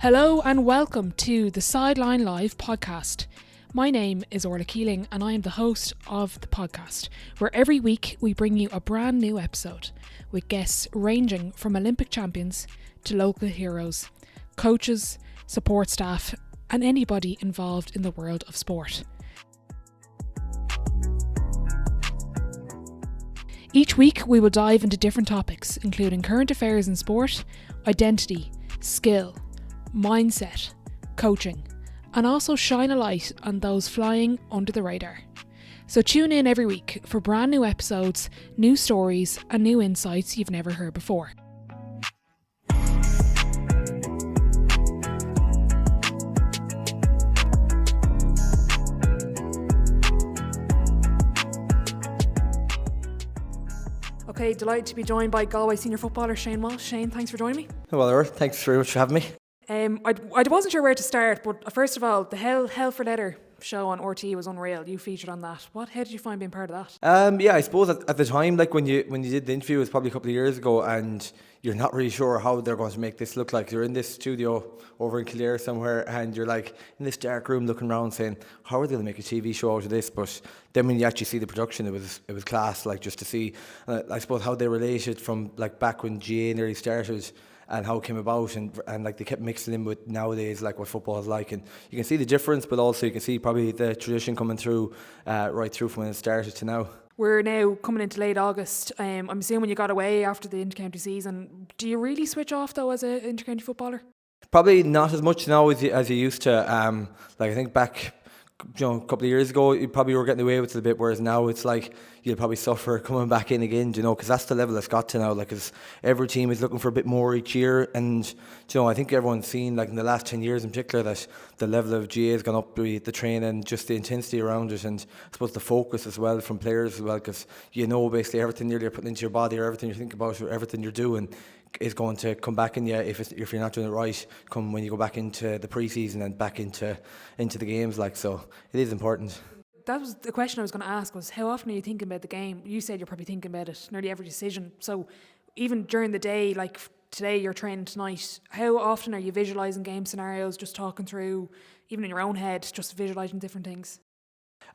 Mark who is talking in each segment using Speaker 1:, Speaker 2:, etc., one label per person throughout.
Speaker 1: Hello and welcome to the Sideline Live podcast. My name is Orla Keeling and I am the host of the podcast, where every week we bring you a brand new episode with guests ranging from Olympic champions to local heroes, coaches, support staff and anybody involved in the world of sport. Each week we will dive into different topics, including current affairs in sport, identity, skill, mindset, coaching, and also shine a light on those flying under the radar. So tune in every week for brand new episodes, new stories, and new insights you've never heard before. Okay, delighted to be joined by Galway senior footballer Shane Walsh. Shane, thanks for joining me.
Speaker 2: Well, Earth, thanks very much for having me.
Speaker 1: I wasn't sure where to start, but first of all, the Hell for Leather show on RT was unreal. You featured on that. How did you find being part of that?
Speaker 2: I suppose at the time, like when you did the interview, it was probably a couple of years ago, and you're not really sure how they're going to make this look like. You're in this studio over in Kildare somewhere, and you're like in this dark room looking around saying, how are they going to make a TV show out of this? But then when you actually see the production, it was class, like just to see, I suppose, how they related from like back when GA nearly started, and how it came about, and like they kept mixing in with nowadays, like what football is like, and you can see the difference, but also you can see probably the tradition coming through right through from when it started to now.
Speaker 1: We're now coming into late August. I'm assuming you got away after the inter-county season. Do you really switch off though as an inter-county footballer?
Speaker 2: Probably not as much now as you used to. Like I think back, a couple of years ago, you probably were getting away with it a bit, whereas now it's like you'll probably suffer coming back in again, because that's the level it's got to now. Like, cause every team is looking for a bit more each year, and I think everyone's seen, like in the last 10 years in particular, that the level of GA has gone up, the training, just the intensity around it, and I suppose the focus as well from players as well, because basically everything you're putting into your body, or everything you think about, or everything you're doing, is going to come back in you if you're not doing it right. Come when you go back into the pre-season and back into the games, like, so it is important.
Speaker 1: That was the question I was going to ask, was how often are you thinking about the game? You said you're probably thinking about it nearly every decision. So even during the day, like today you're training tonight, how often are you visualising game scenarios, just talking through, even in your own head, just visualising different things?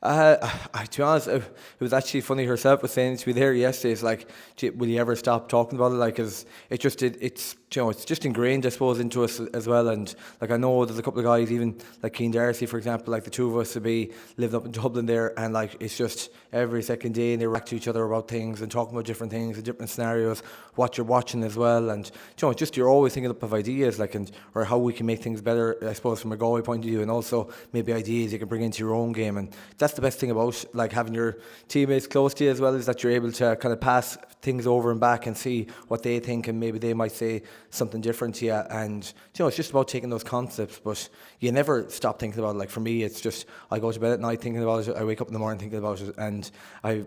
Speaker 2: To be honest, it was actually funny. Herself was saying to me there yesterday, it's like, will you ever stop talking about it? Like, it's just ingrained, I suppose, into us as well. And like, I know there's a couple of guys, even like Keane Darcy, for example, like the two of us to be living up in Dublin there, and like it's just every second day, and they react to each other about things and talking about different things and different scenarios, what you're watching as well. And just you're always thinking up of ideas, like, or how we can make things better, I suppose, from a Galway point of view, and also maybe ideas you can bring into your own game. And that's the best thing about like having your teammates close to you as well, is that you're able to kind of pass things over and back and see what they think, and maybe they might say something different to you. And it's just about taking those concepts, but you never stop thinking about it. Like for me, it's just I go to bed at night thinking about it, I wake up in the morning thinking about it, and I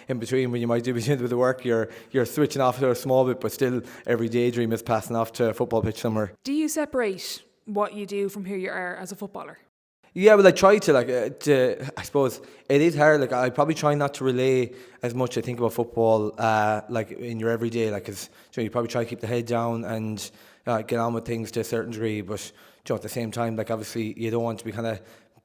Speaker 2: in between, when you might do between with the work, you're switching off to a small bit, but still every daydream is passing off to a football pitch somewhere.
Speaker 1: Do you separate what you do from who you are as a footballer?
Speaker 2: Yeah, well, I try to, I suppose it is hard. Like, I probably try not to relay as much I think about football, like in your everyday, like, cause you probably try to keep the head down and get on with things to a certain degree. But at the same time, like, obviously, you don't want to be kind of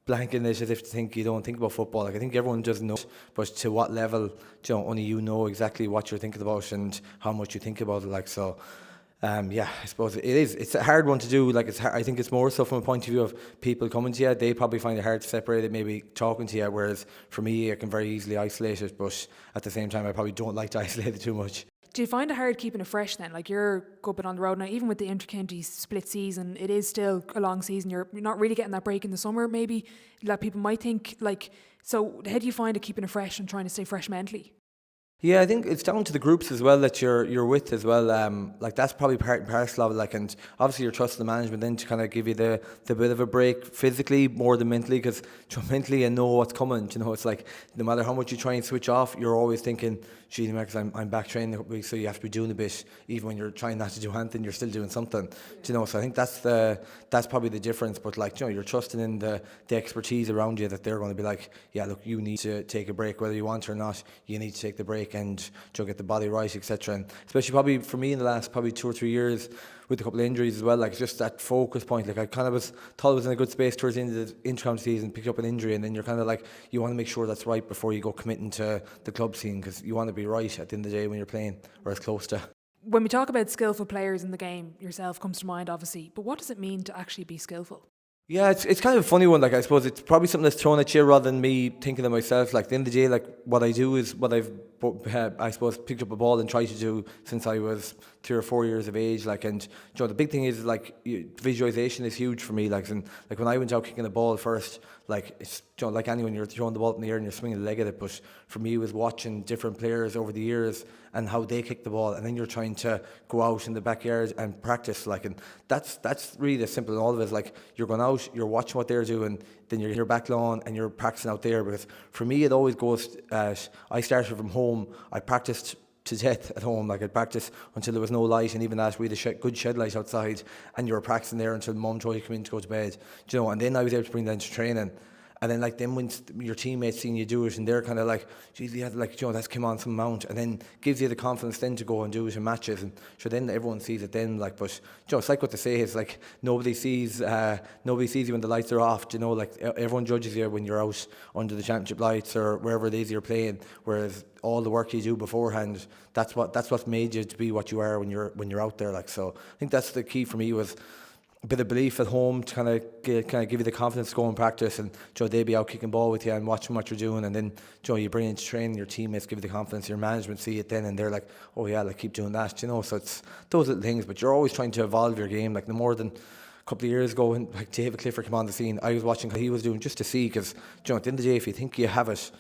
Speaker 2: blanking it as if to think you don't think about football. Like, I think everyone does know, but to what level, only you know exactly what you're thinking about and how much you think about it. Like, so. I suppose it is. It's a hard one to do. Like, I think it's more so from a point of view of people coming to you. They probably find it hard to separate it, maybe talking to you. Whereas for me, I can very easily isolate it. But at the same time, I probably don't like to isolate it too much.
Speaker 1: Do you find it hard keeping it fresh then? Like, you're going on the road now, even with the inter-county split season, it is still a long season. You're not really getting that break in the summer, maybe, that people might think. Like, so how do you find it keeping it fresh and trying to stay fresh mentally?
Speaker 2: Yeah, I think it's down to the groups as well that you're with as well. Like, that's probably part and parcel of it. Like, and obviously you're trusting the management then to kind of give you the bit of a break physically more than mentally, because mentally you know what's coming. It's like no matter how much you try and switch off, you're always thinking, gee, because I'm back training a couple of weeks, so you have to be doing a bit. Even when you're trying not to do anything, you're still doing something. So I think that's probably the difference. But like, you're trusting in the expertise around you, that they're going to be like, yeah, look, you need to take a break, whether you want or not. You need to take the break. quick and get the body right, etc. And especially probably for me in the last probably 2 or 3 years with a couple of injuries as well, like just that focus point. Like I kind of thought I was in a good space towards the end of the intercom season, picked up an injury, and then you're kind of like, you want to make sure that's right before you go committing to the club scene, because you want to be right at the end of the day when you're playing, or as close to.
Speaker 1: When we talk about skillful players in the game, yourself comes to mind obviously, but what does it mean to actually be skillful?
Speaker 2: Yeah, it's kind of a funny one. Like I suppose it's probably something that's thrown at you rather than me thinking of myself. Like at the end of the day, like what I do is what I've I suppose picked up a ball and tried to do since I was 3 or 4 years of age. Like, and the big thing is like visualization is huge for me. Like, and like when I went out kicking the ball first, like it's like anyone, you're throwing the ball in the air and you're swinging the leg at it. But for me, it was watching different players over the years and how they kick the ball, and then you're trying to go out in the backyard and practice. Like, and that's really as simple. All of it is like you're going out, you're watching what they're doing, then you're back lawn and you're practicing out there. Because for me, it always goes. I started from home. I practiced to death at home. Like I'd practice until there was no light, and even that we had a good shed light outside, and you were practicing there until mum told you to come in to go to bed. And then I was able to bring that into training. And then like then when your teammates seeing you do it, and they're kind of like, geez, yeah, like that's came on some amount, and then gives you the confidence then to go and do it in matches, and so then everyone sees it then. Like, but it's like what they say, it's like nobody sees you when the lights are off. Like everyone judges you when you're out under the championship lights or wherever it is you're playing, whereas all the work you do beforehand, that's what's made you to be what you are when you're out there. Like, so I think that's the key for me, was a bit of belief at home to kind of give you the confidence to go and practice, and they be out kicking ball with you and watching what you're doing, and then you bring it into training, your teammates give you the confidence, your management see it then, and they're like, oh yeah, like keep doing that, so it's those little things. But you're always trying to evolve your game. Like no more than a couple of years ago when like David Clifford came on the scene, I was watching what he was doing just to see, because at the end of the day, if you think you have it,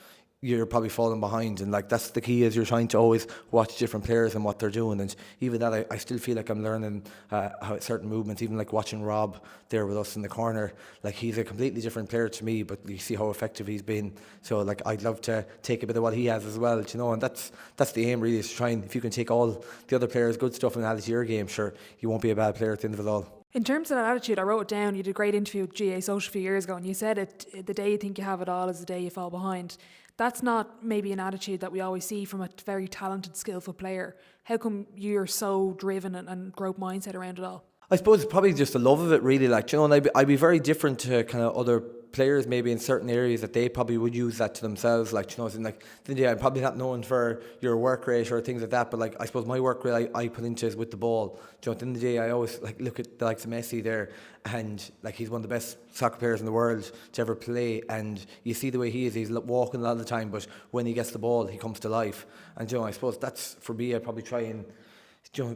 Speaker 2: you're probably falling behind. And like that's the key, is you're trying to always watch different players and what they're doing. And even that, I still feel like I'm learning how certain movements, even like watching Rob there with us in the corner, like he's a completely different player to me, but you see how effective he's been. So like I'd love to take a bit of what he has as well, and that's the aim really, is to try, and if you can take all the other players' good stuff and add it to your game, sure, you won't be a bad player at the end of it all.
Speaker 1: In terms of that attitude, I wrote it down. You did a great interview with GA Social a few years ago, and you said the day you think you have it all is the day you fall behind. That's not maybe an attitude that we always see from a very talented, skillful player. How come you're so driven and growth mindset around it all?
Speaker 2: I suppose it's probably just the love of it, really. Like, and I'd be very different to kind of other players maybe in certain areas that they probably would use that to themselves. Like, I'm probably not known for your work rate or things like that, but like I suppose my work rate I put into is with the ball. At the end of the day, I always like look at the likes of Messi there, and like he's one of the best soccer players in the world to ever play, and you see the way he is, he's walking a lot of the time, but when he gets the ball he comes to life. And I suppose that's, for me, I probably try and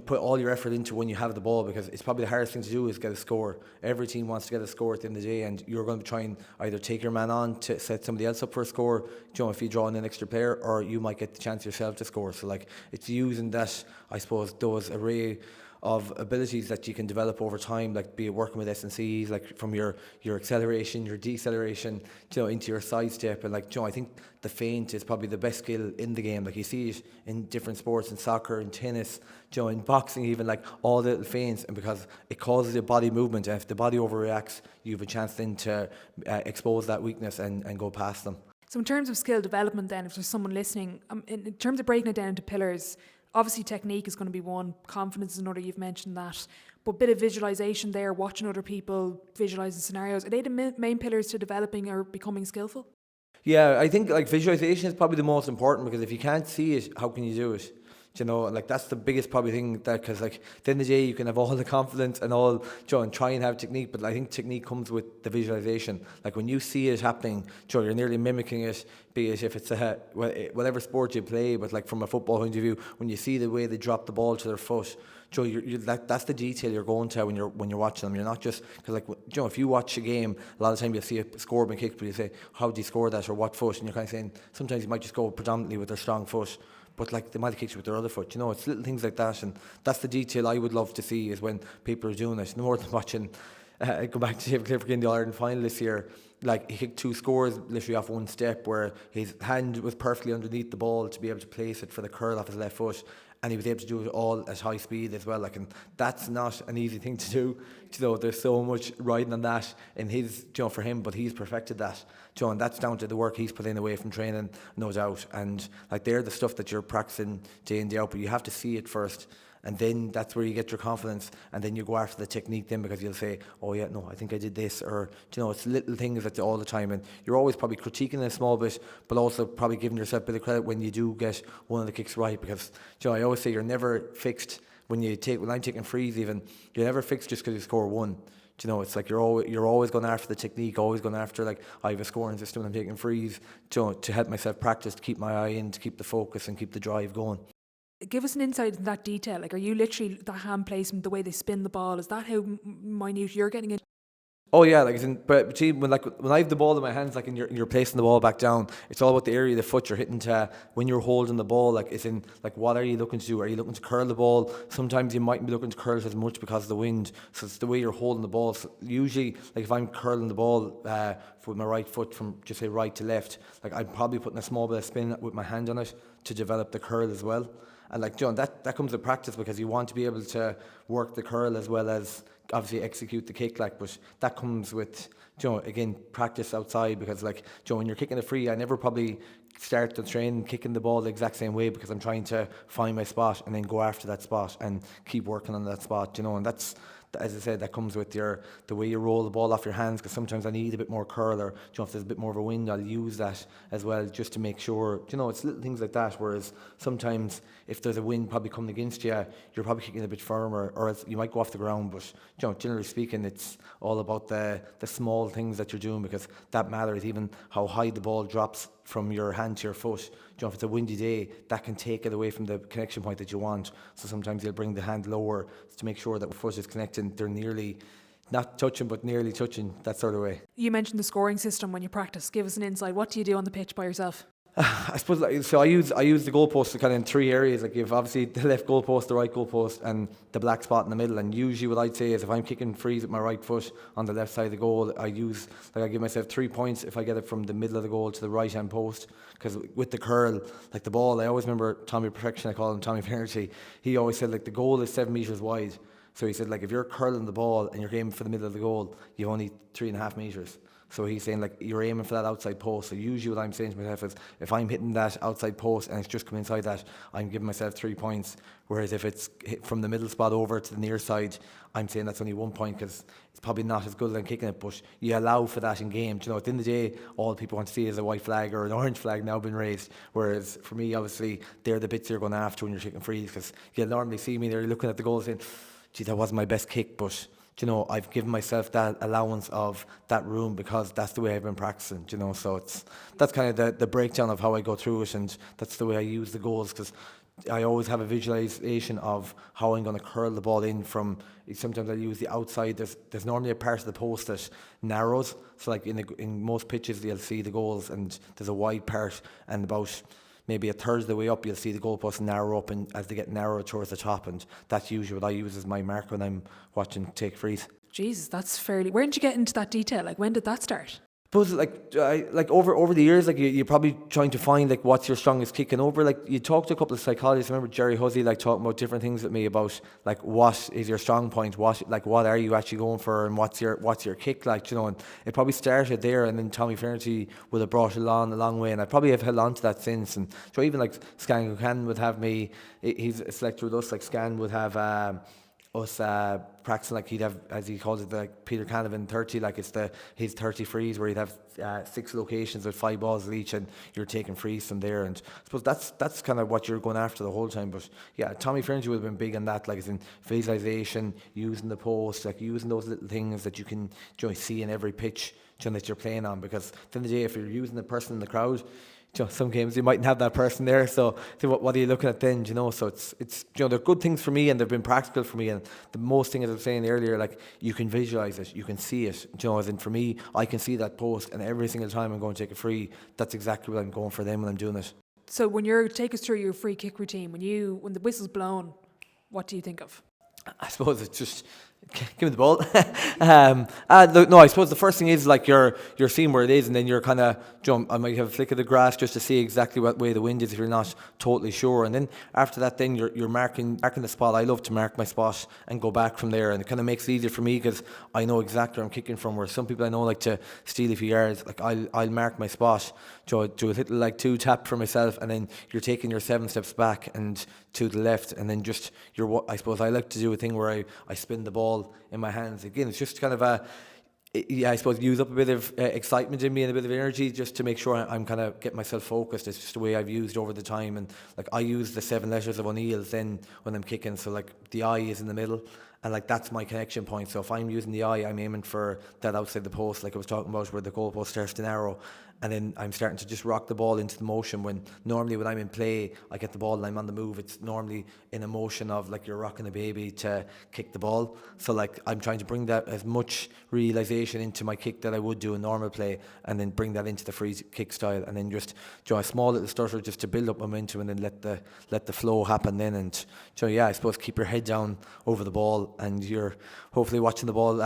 Speaker 2: put all your effort into when you have the ball, because it's probably the hardest thing to do is get a score. Every team wants to get a score at the end of the day, and you're going to try and either take your man on to set somebody else up for a score, if you draw in an extra player, or you might get the chance yourself to score. So like it's using that, I suppose, those array of abilities that you can develop over time, like be it working with S&Cs, like from your acceleration, your deceleration, into your sidestep. And like, I think the feint is probably the best skill in the game. Like you see it in different sports, in soccer, in tennis, in boxing, even, like all the little feints, and because it causes your body movement, and if the body overreacts, you have a chance then to expose that weakness and go past them.
Speaker 1: So in terms of skill development then, if there's someone listening, in terms of breaking it down into pillars, obviously technique is going to be one, confidence is another, you've mentioned that, but a bit of visualisation there, watching other people, visualising scenarios, are they the main pillars to developing or becoming skillful?
Speaker 2: Yeah, I think like visualisation is probably the most important, because if you can't see it, how can you do it? Like that's the biggest probably thing, that because like at the end of the day you can have all the confidence and all, and try and have technique, but I think technique comes with the visualization. Like when you see it happening, you're nearly mimicking it, be it if it's whatever sport you play, but like from a football point of view, when you see the way they drop the ball to their foot, that's the detail you're going to when you're watching them. You're not just, because like if you watch a game, a lot of the time you'll see a score being kicked, but you say, how did he score that, or what foot? And you're kind of saying sometimes you might just go predominantly with their strong foot, but like they might have kicked you with their other foot. It's little things like that, and that's the detail I would love to see, is when people are doing it. No more than watching. Go back to David Clifford in the Ireland final this year. Like he kicked 2 scores literally off one step, where his hand was perfectly underneath the ball to be able to place it for the curl off his left foot, and he was able to do it all at high speed as well. Like, and that's not an easy thing to do. There's so much riding on that in his, for him, but he's perfected that. And that's down to the work he's put in away from training, no doubt. And like, they're the stuff that you're practicing day in, day out, but you have to see it first. And then that's where you get your confidence, and then you go after the technique then, because you'll say, oh yeah, no, I think I did this, or it's little things that all the time, and you're always probably critiquing a small bit, but also probably giving yourself a bit of credit when you do get one of the kicks right, because I always say you're never fixed when I'm taking frees even, you're never fixed just because you score one. It's like you're always going after the technique, always going after, like, I have a scoring system and I'm taking frees to help myself practice, to keep my eye in, to keep the focus and keep the drive going.
Speaker 1: Give us an insight into that detail. Like, are you literally the hand placement, the way they spin the ball? Is that how minute you're getting it?
Speaker 2: Oh yeah, but see, when I have the ball in my hands, like, and you're placing the ball back down, it's all about the area of the foot you're hitting to when you're holding the ball. Like, it's in, like, what are you looking to do? Are you looking to curl the ball? Sometimes you mightn't be looking to curl it as much because of the wind. So it's the way you're holding the ball. So usually, like, if I'm curling the ball with my right foot from, just say, right to left, like, I'm probably putting a small bit of spin with my hand on it to develop the curl as well. And like, that comes with practice, because you want to be able to work the curl as well as obviously execute the kick. Like, but that comes with, again, practice outside, because like, when you're kicking a free, I never probably start the train kicking the ball the exact same way, because I'm trying to find my spot and then go after that spot and keep working on that spot, and that's, as I said, that comes with the way you roll the ball off your hands, because sometimes I need a bit more curl, or if there's a bit more of a wind, I'll use that as well, just to make sure, it's little things like that. Whereas sometimes if there's a wind probably coming against you, you're probably kicking a bit firmer, or else you might go off the ground. But generally speaking, it's all about the small things that you're doing, because that matters. Even how high the ball drops from your hand to your foot. If it's a windy day, that can take it away from the connection point that you want. So sometimes you'll bring the hand lower to make sure that the foot is connecting. They're nearly, not touching, but nearly touching, that sort of way.
Speaker 1: You mentioned the scoring system when you practice. Give us an insight. What do you do on the pitch by yourself?
Speaker 2: I suppose, so I use the goalpost to kind of in three areas. Like, you've obviously the left goalpost, the right goalpost, and the black spot in the middle. And usually what I'd say is, if I'm kicking frees with my right foot on the left side of the goal, I give myself 3 points if I get it from the middle of the goal to the right hand post. Because with the curl, like the ball, I always remember Tommy Perfection, I call him Tommy Finnerty, he always said, like, the goal is 7 metres wide. So he said, like, if you're curling the ball and you're aiming for the middle of the goal, you've only 3.5 metres. So he's saying, like, you're aiming for that outside post. So usually what I'm saying to myself is, if I'm hitting that outside post and it's just coming inside that, I'm giving myself 3 points. Whereas if it's hit from the middle spot over to the near side, I'm saying that's only 1 point, because it's probably not as good as I'm kicking it. But you allow for that in game. At the end of the day, all people want to see is a white flag or an orange flag now been raised. Whereas for me, obviously, they're the bits you're going after when you're kicking frees, because you'll normally see me there looking at the goal saying, gee, that wasn't my best kick, but I've given myself that allowance of that room, because that's the way I've been practicing, so that's kind of the breakdown of how I go through it, and that's the way I use the goals, because I always have a visualization of how I'm going to curl the ball in from. Sometimes I use the outside. There's normally a part of the post that narrows, so like in most pitches you'll see the goals, and there's a wide part, and about maybe a third of the way up, you'll see the goalposts narrow up, and as they get narrow towards the top, and that's usually what I use as my mark when I'm watching take frees.
Speaker 1: Jesus, that's fairly. Where did you get into that detail? Like, when did that start?
Speaker 2: But over the years, like, you're probably trying to find, like, what's your strongest kick, and over, like, you talk to a couple of psychologists. I remember Jerry Hussey, like, talking about different things with me about, like, what is your strong point, what are you actually going for, and what's your kick, like, and it probably started there, and then Tommy Finnerty would have brought it along a long way, and I probably have held on to that since. And so even like Scan Buchanan would have me, he's a selector with us, like Scan would have us practicing, like, he'd have, as he calls it, like Peter Canavan 30, like it's his 30 frees, where he'd have 6 locations with 5 balls at each, and you're taking frees from there. And I suppose that's kind of what you're going after the whole time. But yeah, Tommy Finnerty would have been big on that, like, as in visualization, using the post, like using those little things that you can see in every pitch that you're playing on. Because at the end of the day, if you're using the person in the crowd, some games you mightn't have that person there, so what are you looking at then? So it's they're good things for me, and they've been practical for me. And the most thing, as I was saying earlier, like, you can visualize it, you can see it. As in, for me, I can see that post, and every single time I'm going to take a free, that's exactly what I'm going for them when I'm doing it.
Speaker 1: So take us through your free kick routine. When the whistle's blown, what do you think of?
Speaker 2: I suppose it's just Give me the ball. No, I suppose the first thing is like you're seeing where it is, and then you're kind of jump. I might have a flick of the grass just to see exactly what way the wind is if you're not totally sure. And then after that, then you're marking the spot. I love to mark my spot and go back from there, and it kind of makes it easier for me because I know exactly where I'm kicking from. Where some people I know like to steal a few yards. Like I'll mark my spot, do a little like 2 tap for myself, and then you're taking your 7 steps back and to the left, and then just I suppose I like to do a thing where I spin the ball in my hands. Again, it's just kind of I suppose use up a bit of excitement in me and a bit of energy just to make sure I'm kind of get myself focused. It's just the way I've used over the time, and like I use the 7 letters of O'Neill's then when I'm kicking, so like the I is in the middle, and like that's my connection point. So if I'm using the I, I'm aiming for that outside the post, like I was talking about, where the goalpost starts to narrow, and then I'm starting to just rock the ball into the motion. When normally when I'm in play, I get the ball and I'm on the move. It's normally in a motion of like you're rocking a baby to kick the ball. So like I'm trying to bring that as much realization into my kick that I would do in normal play, and then bring that into the free kick style, and then just a small little stutter just to build up momentum, and then let the flow happen then. And I suppose keep your head down over the ball, and you're hopefully watching the ball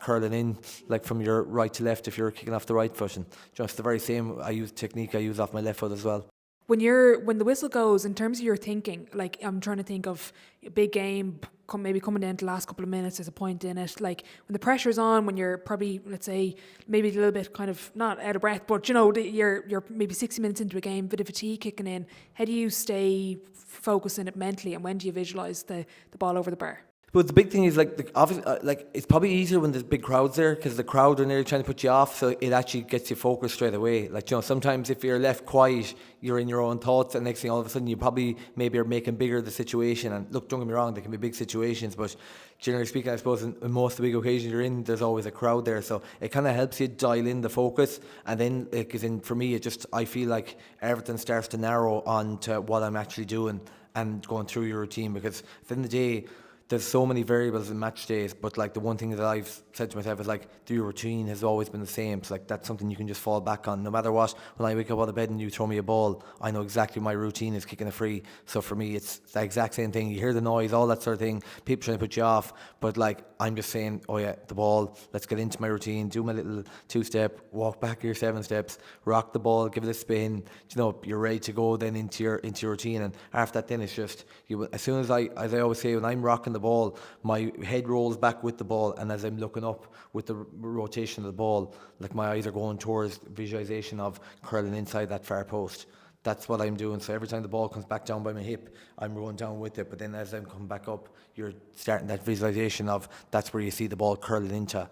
Speaker 2: curling in like from your right to left if you're kicking off the right foot, and just the very same technique I use off my left foot as well.
Speaker 1: When the whistle goes, in terms of your thinking, like I'm trying to think of a big game, maybe coming down to the last couple of minutes, there's a point in it, like when the pressure's on, when you're probably, let's say, maybe a little bit kind of not out of breath, but you're maybe 60 minutes into a game, bit of fatigue kicking in. How do you stay focused in it mentally, and when do you visualise the ball over the bar?
Speaker 2: But the big thing is obviously, it's probably easier when there's big crowds there, because the crowd are nearly trying to put you off, so it actually gets you focused straight away. Like, sometimes if you're left quiet, you're in your own thoughts, and next thing all of a sudden you probably maybe are making bigger the situation. And look, don't get me wrong, there can be big situations, but generally speaking, I suppose in most of the big occasions you're in, there's always a crowd there, so it kind of helps you dial in the focus. And then, for me, I feel like everything starts to narrow on to what I'm actually doing and going through your routine, because at the end of the day, there's so many variables in match days, but like the one thing that I've said to myself is like your routine has always been the same. So like that's something you can just fall back on no matter what. When I wake up out of bed and you throw me a ball, I know exactly my routine is kicking a free. So for me, it's the exact same thing. You hear the noise, all that sort of thing, people trying to put you off, but like I'm just saying, oh yeah, the ball, let's get into my routine, do my little 2-step, walk back your 7 steps, rock the ball, give it a spin, you're ready to go then into your routine. And after that, then it's just as soon as I always say, when I'm rocking the ball, my head rolls back with the ball, and as I'm looking up with the rotation of the ball, like my eyes are going towards visualization of curling inside that far post. That's what I'm doing. So every time the ball comes back down by my hip, I'm rolling down with it, but then as I'm coming back up, you're starting that visualization of that's where you see the ball curling into.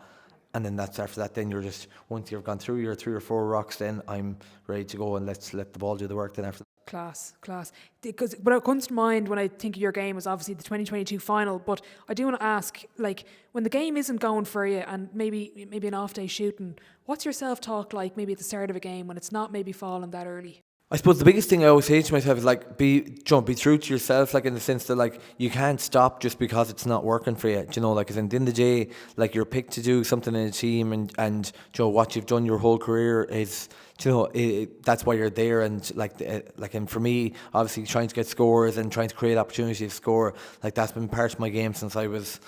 Speaker 2: And then that's after that, then you're just, once you've gone through your 3 or 4 rocks, then I'm ready to go, and let's let the ball do the work then after that.
Speaker 1: Class. Because what comes to mind when I think of your game was obviously the 2022 final, but I do want to ask, like, when the game isn't going for you and maybe an off day shooting, what's your self-talk like maybe at the start of a game when it's not maybe falling that early?
Speaker 2: I suppose the biggest thing I always say to myself is like be true to yourself, like in the sense that like you can't stop just because it's not working for you. Like at the end of the day, like you're picked to do something in a team, and what you've done your whole career is that's why you're there. And and for me, obviously trying to get scores and trying to create opportunities to score, like that's been part of my game since I was,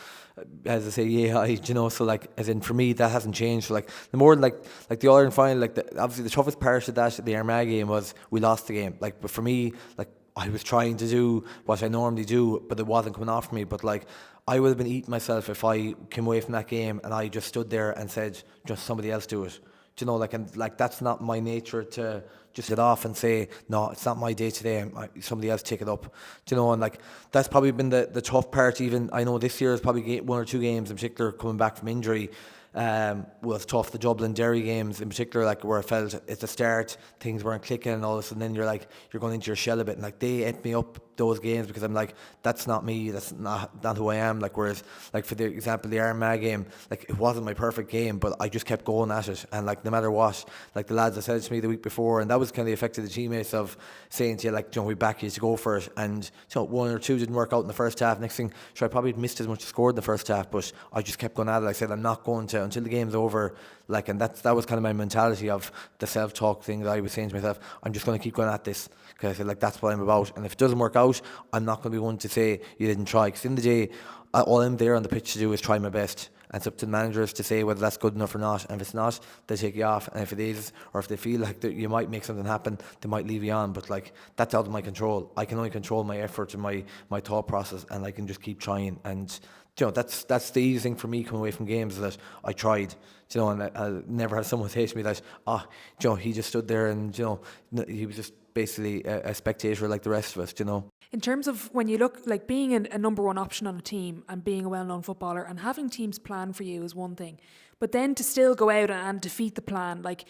Speaker 2: as I say, so like as in for me that hasn't changed. So like the more like the All-Ireland final, obviously the toughest part of that, the Armagh game, was we lost the game. Like, but for me, like I was trying to do what I normally do, but it wasn't coming off for me. But like I would have been eating myself if I came away from that game and I just stood there and said, just somebody else do it. And that's not my nature to just get off and say, no, it's not my day today, somebody else take it up. And like that's probably been the tough part. Even I know this year is probably 1 or 2 games in particular coming back from injury was tough. The Dublin Derry games in particular, like where I felt at the start things weren't clicking, and all of a sudden then you're going into your shell a bit, and like they ate me up those games because I'm like, that's not me, that's not who I am. Like whereas like for the example the Armagh game, like it wasn't my perfect game, but I just kept going at it, and like no matter what, like the lads that said it to me the week before, and that was kind of the effect of the teammates of saying to you like, we back you to go for it, and 1 or 2 didn't work out in the first half. Next thing, sure, I probably missed as much as scored in the first half, but I just kept going at it. I said I'm not going to until the game's over. Like, and that was kind of my mentality of the self-talk thing that I was saying to myself. I'm just going to keep going at this, because I feel like that's what I'm about. And if it doesn't work out, I'm not going to be one to say you didn't try, because in the day, all I'm there on the pitch to do is try my best. And it's up to the managers to say whether that's good enough or not. And if it's not, they take you off. And if it is, or if they feel like that you might make something happen, they might leave you on. But like, that's out of my control. I can only control my effort and my thought process, and I can just keep trying. And that's the easy thing for me coming away from games, that I tried. And I'll never have someone say to me that, he just stood there and he was just basically a spectator like the rest of us.
Speaker 1: In terms of when you look, like being a number one option on a team and being a well-known footballer and having teams plan for you is one thing, but then to still go out and defeat the plan, like,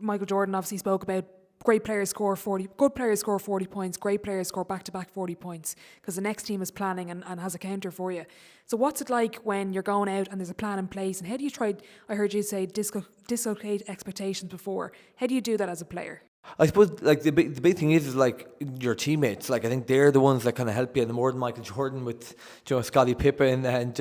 Speaker 1: Michael Jordan obviously spoke about good players score 40 points, great players score back-to-back 40 points, because the next team is planning and has a counter for you. So what's it like when you're going out and there's a plan in place, and how do you try, I heard you say dislocate expectations before, how do you do that as a player?
Speaker 2: I suppose like the big thing is like your teammates. Like, I think they're the ones that kind of help you, and the more than Michael Jordan with Scottie Pippen and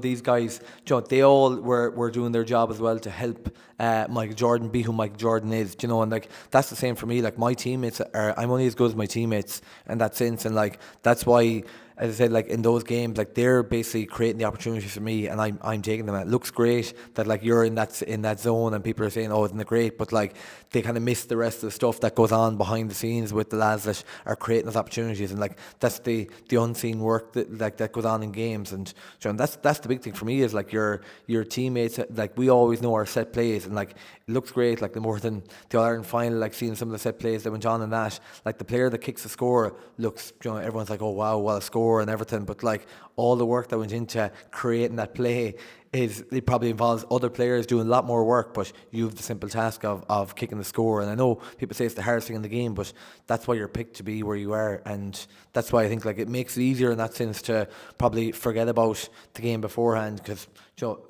Speaker 2: these guys, they all were doing their job as well to help Michael Jordan be who Michael Jordan is. And like, that's the same for me. Like, my teammates I'm only as good as my teammates in that sense, and like, that's why, as I said, like in those games, like they're basically creating the opportunities for me, and I'm taking them. It looks great that like you're in that zone, and people are saying, "Oh, isn't it great?" But like, they kind of miss the rest of the stuff that goes on behind the scenes with the lads that are creating those opportunities, and like that's the unseen work that goes on in games. And that's the big thing for me, is like your teammates. Like, we always know our set plays, and like, it looks great. Like, the more than the All-Ireland final, like seeing some of the set plays that went on in that, like the player that kicks the score looks, everyone's like, "Oh wow, what a score," and everything, but like all the work that went into creating that play it probably involves other players doing a lot more work, but you have the simple task of kicking the score. And I know people say it's the hardest thing in the game, but that's why you're picked to be where you are, and that's why I think like it makes it easier in that sense to probably forget about the game beforehand, because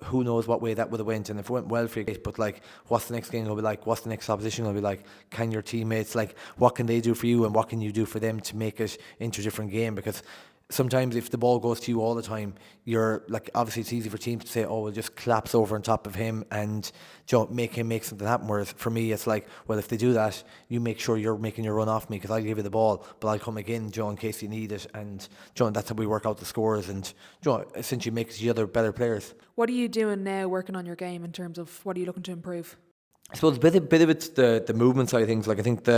Speaker 2: who knows what way that would have went, and if it went well for you, but like, what's the next game going to be like, what's the next opposition going to be like, can your teammates, like, what can they do for you and what can you do for them to make it into a different game? Because sometimes if the ball goes to you all the time, you're like, obviously it's easy for teams to say, "Oh, we'll just collapse over on top of him and make him make something happen." Whereas for me, it's like, well, if they do that, you make sure you're making your run off me, because I'll give you the ball, but I'll come again, in case you need it. And that's how we work out the scores, and essentially makes the other better players.
Speaker 1: What are you doing now, working on your game, in terms of what are you looking to improve?
Speaker 2: I suppose a bit of it's the movement side of things. Like, I think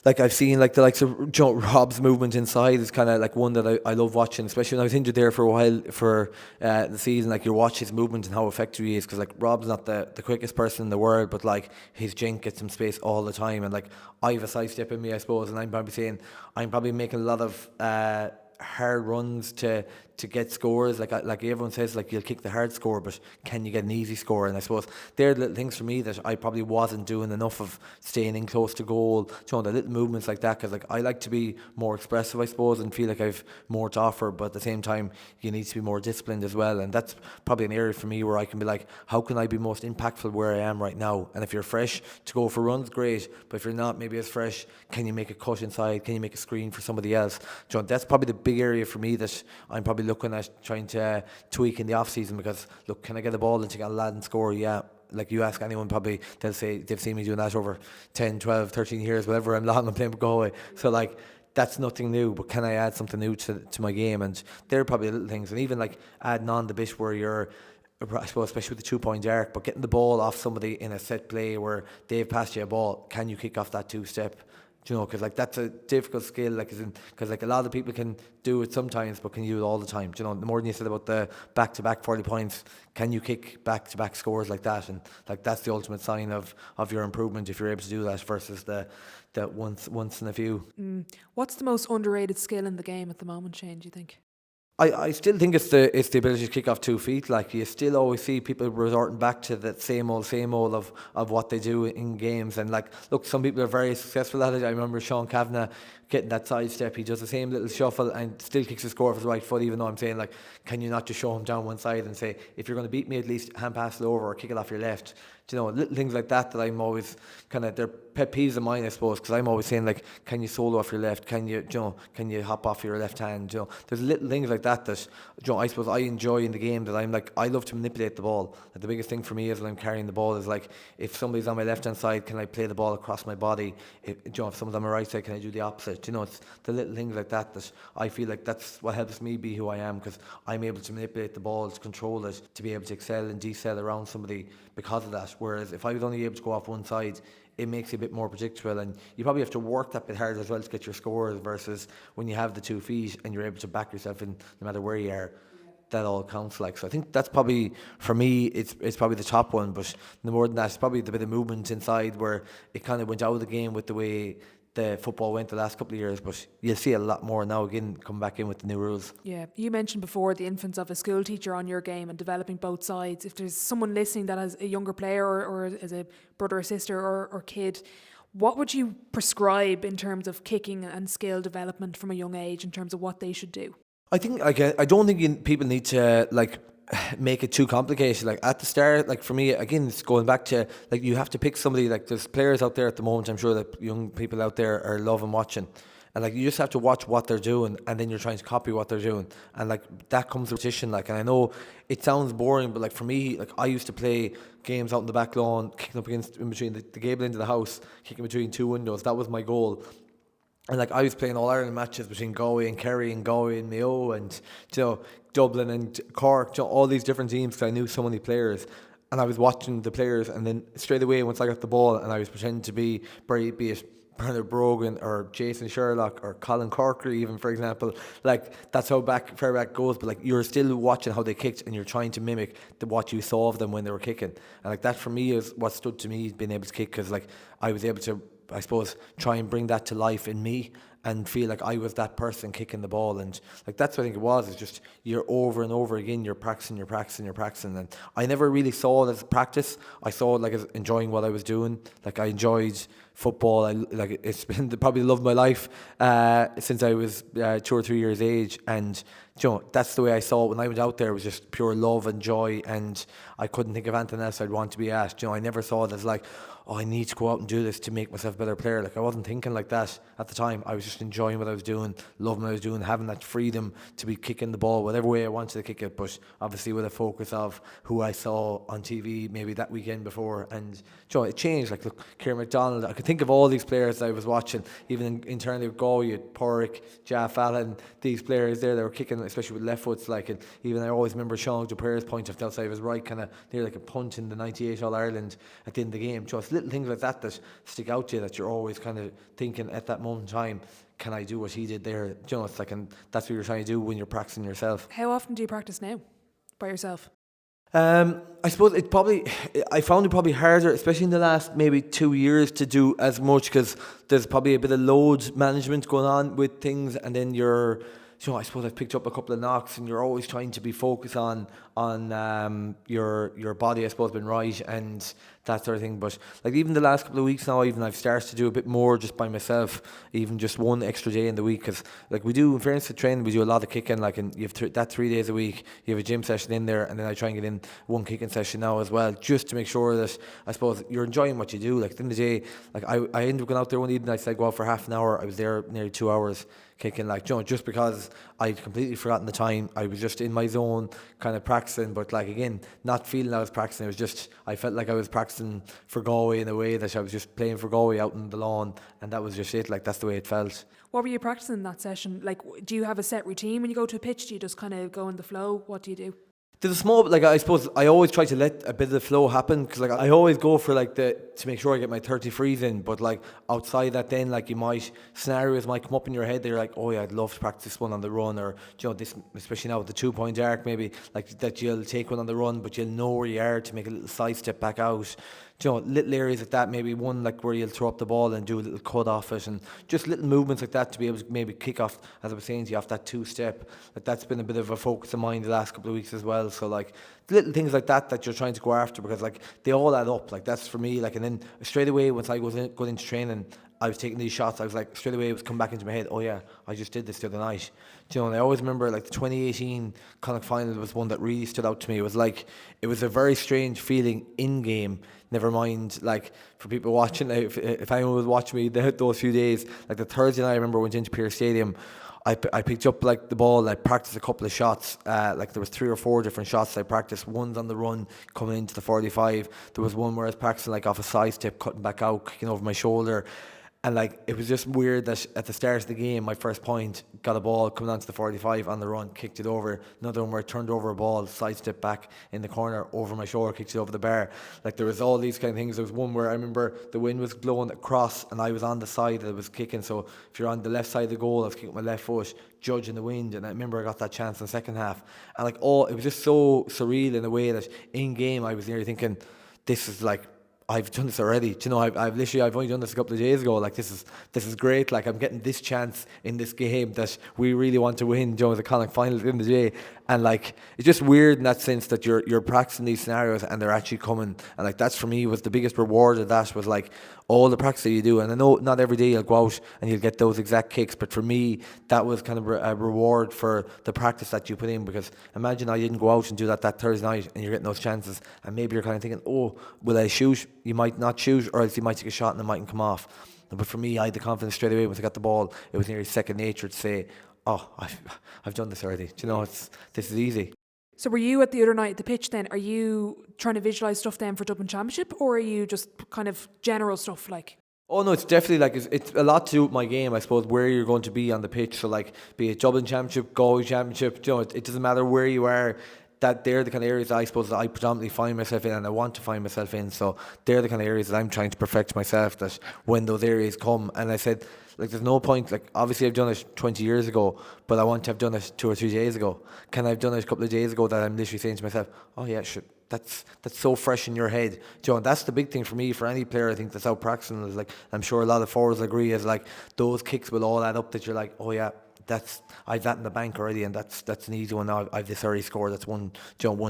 Speaker 2: like I've seen like the likes of Rob's movement inside is kind of like one that I love watching, especially when I was injured there for a while for the season. Like, you watch his movement and how effective he is, because like Rob's not the quickest person in the world, but like his jink gets him space all the time, and like I have a sidestep in me, I suppose, and I'm probably making a lot of hard runs to get scores. Like everyone says, like, you'll kick the hard score, but can you get an easy score? And I suppose they're the little things for me that I probably wasn't doing enough of, staying in close to goal, the little movements like that, because like I like to be more expressive, I suppose, and feel like I've more to offer, but at the same time you need to be more disciplined as well. And that's probably an area for me where I can be like, how can I be most impactful where I am right now? And if you're fresh to go for runs, great, but if you're not maybe as fresh, can you make a cut inside? Can you make a screen for somebody else? That's probably the big area for me that I'm probably looking at trying to tweak in the off season, because look, can I get the ball and take a lad and score? Yeah. Like, you ask anyone, probably they'll say they've seen me doing that over 10, 12, 13 years, whatever I'm long, I'm playing for Galway. So like, that's nothing new, but can I add something new to my game? And they're probably little things. And even like adding on the bit where you're, I suppose, especially with the 2-point arc, but getting the ball off somebody in a set play where they've passed you a ball, can you kick off that 2-step? Because like, that's a difficult skill, like, because like a lot of people can do it sometimes, but can you do it all the time? The more than you said about the back-to-back 40 points, can you kick back-to-back scores like that? And like, that's the ultimate sign of your improvement, if you're able to do that, versus the once in a few.
Speaker 1: What's the most underrated skill in the game at the moment, Shane, do you think?
Speaker 2: I still think it's the ability to kick off 2 feet. Like, you still always see people resorting back to that same old of what they do in games. And like, look, some people are very successful at it. I remember Sean Kavanagh getting that side step. He does the same little shuffle and still kicks a score with his right foot, even though I'm saying, like, can you not just show him down one side and say, if you're going to beat me, at least hand pass it over or kick it off your left? little things like that I'm always kind of, they're pet peeves of mine, I suppose, because I'm always saying, like, can you solo off your left? Can you, can you hop off your left hand? There's little things like that I suppose I enjoy in the game, that I'm like, I love to manipulate the ball. Like, the biggest thing for me is when I'm carrying the ball is like, if somebody's on my left hand side, can I play the ball across my body? If someone's on my right side, can I do the opposite? It's the little things like that I feel like that's what helps me be who I am, because I'm able to manipulate the ball, to control it, to be able to excel and decel around somebody because of that. Whereas if I was only able to go off one side, it makes you a bit more predictable, and you probably have to work that bit harder as well to get your scores, versus when you have the 2 feet and you're able to back yourself in no matter where you are. That all counts. Like, so I think that's probably, for me, it's probably the top one. But no more than that, it's probably the bit of movement inside, where it kind of went out of the game with the way the football went the last couple of years, but you'll see a lot more now again come back in with the new rules.
Speaker 1: Yeah, you mentioned before the influence of a school teacher on your game and developing both sides. If there's someone listening that has a younger player or as a brother or sister or kid, what would you prescribe in terms of kicking and skill development from a young age in terms of what they should do?
Speaker 2: I think, like, I don't think people need to, like, make it too complicated. Like, at the start, like, for me, again, it's going back to, like, you have to pick somebody. Like, there's players out there at the moment, I'm sure that young people out there are loving watching, and like, you just have to watch what they're doing, and then you're trying to copy what they're doing, and like, that comes with repetition. Like, and I know it sounds boring, but like, for me, like, I used to play games out in the back lawn, kicking up against in between the gable into the house, kicking between 2 windows. That was my goal. And like, I was playing All Ireland matches between Galway and Kerry and Galway and Mayo and Dublin and Cork, all these different teams, because I knew so many players. And I was watching the players, and then straight away once I got the ball, and I was pretending to be it Bernard Brogan or Jason Sherlock or Colin Corkery even, for example. Like, that's how far back goes. But like, you're still watching how they kicked, and you're trying to mimic what you saw of them when they were kicking. And like, that for me is what stood to me, being able to kick, because like, I was able to, I suppose, try and bring that to life in me and feel like I was that person kicking the ball. And like, that's what I think it was. It's just, you're over and over again, you're practicing. And I never really saw it as practice. I saw it like as enjoying what I was doing. Like, I enjoyed football. It's been probably the love of my life since I was 2 or 3 years age. And that's the way I saw it when I went out there. It was just pure love and joy, and I couldn't think of anything else I'd want to be at. I never saw it as like, oh, I need to go out and do this to make myself a better player. Like, I wasn't thinking like that at the time. I was just enjoying what I was doing, loving what I was doing, having that freedom to be kicking the ball whatever way I wanted to kick it, but obviously with a focus of who I saw on TV maybe that weekend before. And it changed. Like, look, Kieran McDonald, I could think of all these players that I was watching, even internally with Galway, you had Porrick, Jaff Allen, these players there that were kicking, especially with left foots. Like, and even I always remember Sean Duperre's point of outside of his right, kind of near like a punt in the 98 All Ireland at the end of the game. It's little things like that stick out to you, that you're always kind of thinking at that moment in time, can I do what he did there? It's like, and that's what you're trying to do when you're practicing yourself.
Speaker 1: How often do you practice now by yourself?
Speaker 2: I suppose I found it probably harder, especially in the last maybe 2 years, to do as much, because there's probably a bit of load management going on with things, and then I suppose I've picked up a couple of knocks, and you're always trying to be focused on your body, I suppose, been right and that sort of thing. But like, even the last couple of weeks now, even I've started to do a bit more just by myself, even just one extra day in the week, because like, we do, in fairness to training, we do a lot of kicking. Like, and you have that 3 days a week, you have a gym session in there, and then I try and get in one kicking session now as well, just to make sure that, I suppose, you're enjoying what you do. Like, at the end of the day, like, I ended up going out there one evening, I said go out for half an hour. I was there nearly 2 hours kicking, like, just because I'd completely forgotten the time. I was just in my zone, kind of practicing, but like, again, not feeling I was practicing. It was just, I felt like I was practicing for Galway in a way, that I was just playing for Galway out on the lawn, and that was just it. Like, that's the way it felt.
Speaker 1: What were you practicing in that session? Like, do you have a set routine when you go to a pitch? Do you just kind of go in the flow? What do you do?
Speaker 2: There's a small, like, I suppose I always try to let a bit of the flow happen, because like, I always go for like to make sure I get my 30 frees in. But like, outside that, then like, scenarios might come up in your head. They're like, oh yeah, I'd love to practice this one on the run, or this, especially now with the 2-point arc, maybe like that you'll take one on the run, but you'll know where you are to make a little side step back out. Little areas like that, maybe one like where you'll throw up the ball and do a little cut off it, and just little movements like that to be able to maybe kick off, as I was saying to you, off that 2-step. Like, that's been a bit of a focus of mine the last couple of weeks as well. So like, little things like that you're trying to go after, because like, they all add up. Like, that's for me. Like, and then straight away once I go into training, I was taking these shots, I was like, straight away it was come back into my head, oh yeah, I just did this the other night. Do you know, and I always remember like the 2018 Connacht final was one that really stood out to me. It was a very strange feeling in game, never mind like for people watching, like, if anyone was watching me those few days, like the Thursday night I remember went into Pearse Stadium, I picked up like the ball, I practiced a couple of shots, like there was 3 or 4 different shots I practiced. One's on the run coming into the 45, there was one where I was practicing like off a side step, cutting back out, kicking over my shoulder. And like it was just weird that at the start of the game, my first point, got a ball coming onto the 45 on the run, kicked it over. Another one where I turned over a ball, sidestep back in the corner over my shoulder, kicked it over the bar. Like there was all these kind of things. There was one where I remember the wind was blowing across and I was on the side that I was kicking. So if you're on the left side of the goal, I was kicking with my left foot, judging the wind. And I remember I got that chance in the second half. And like it was just so surreal in a way that in game I was nearly thinking, this is like, I've done this already. Do you know, I've only done this a couple of days ago. Like this is great. Like I'm getting this chance in this game that we really want to win. You know, the Connacht final at the end of the day. And like it's just weird in that sense that you're practicing these scenarios and they're actually coming. And like that's for me was the biggest reward of that was like all the practice that you do. And I know not every day you'll go out and you'll get those exact kicks, but for me that was kind of a reward for the practice that you put in. Because imagine I didn't go out and do that Thursday night and you're getting those chances and maybe you're kind of thinking, oh, will I shoot? You might not shoot, or else you might take a shot and it mightn't come off. But for me, I had the confidence straight away once I got the ball. It was nearly second nature to say, oh, I've done this already. Do you know, this is easy.
Speaker 1: So were you at the other night at the pitch then? Are you trying to visualise stuff then for Dublin Championship, or are you just kind of general stuff like?
Speaker 2: Oh no, it's definitely like it's a lot to do with my game, I suppose, where you're going to be on the pitch. So like, be it Dublin Championship, Galway Championship, you know, it doesn't matter where you are. That they're the kind of areas I suppose that I predominantly find myself in and I want to find myself in. So they're the kind of areas that I'm trying to perfect myself, that when those areas come, and I said, like there's no point, like obviously I've done it 20 years ago, but I want to have done it 2 or 3 days ago. Can I have done it a couple of days ago that I'm literally saying to myself, oh yeah, shit, that's so fresh in your head. Do you know, that's the big thing for me, for any player, I think that's out practicing, is like, I'm sure a lot of forwards agree, is like those kicks will all add up, that you're like, oh yeah, I've that in the bank already, and that's an easy one now. I've this already scored. That's one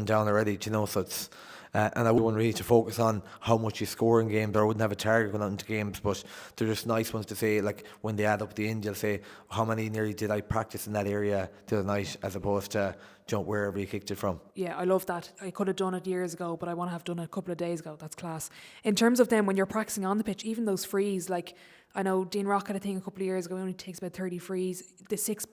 Speaker 2: down already. Do you know, so it's and I wouldn't really to focus on how much you score in games, or I wouldn't have a target going out into games. But they're just nice ones to say, like when they add up the end, you'll say how many nearly did I practice in that area the other night, as opposed to wherever you kicked it from.
Speaker 1: Yeah, I love that. I could have done it years ago, but I want to have done it a couple of days ago. That's class. In terms of then when you're practicing on the pitch, even those frees, like I know Dean Rock had a thing a couple of years ago. He only takes about 30 frees. The six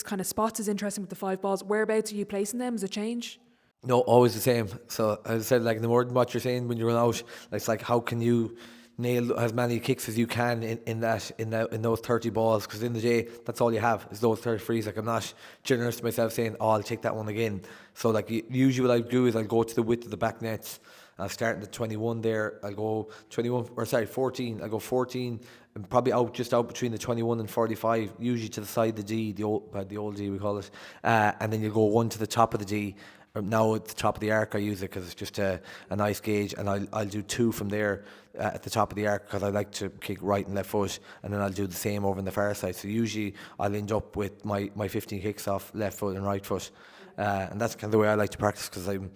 Speaker 1: kind of spots is interesting with the 5 balls. Whereabouts are you placing them? Does it change?
Speaker 2: No, always the same. So as I said, like the more than what you're saying when you run out, it's like how can you nail as many kicks as you can in those 30 balls, because in the day that's all you have is those 30 frees. Like I'm not generous to myself saying, oh, I'll take that one again. So like usually what I do is I'll go to the width of the back nets. I'll start in the 21 there. I'll go 14. I'll go 14 and probably just out between the 21 and 45, usually to the side of the D, the old D we call it. And then you go one to the top of the D. Now at the top of the arc I use it because it's just a nice gauge, and I'll do 2 from there at the top of the arc, because I like to kick right and left foot, and then I'll do the same over on the far side. So usually I'll end up with my 15 kicks off left foot and right foot. And that's kind of the way I like to practice, because I'm,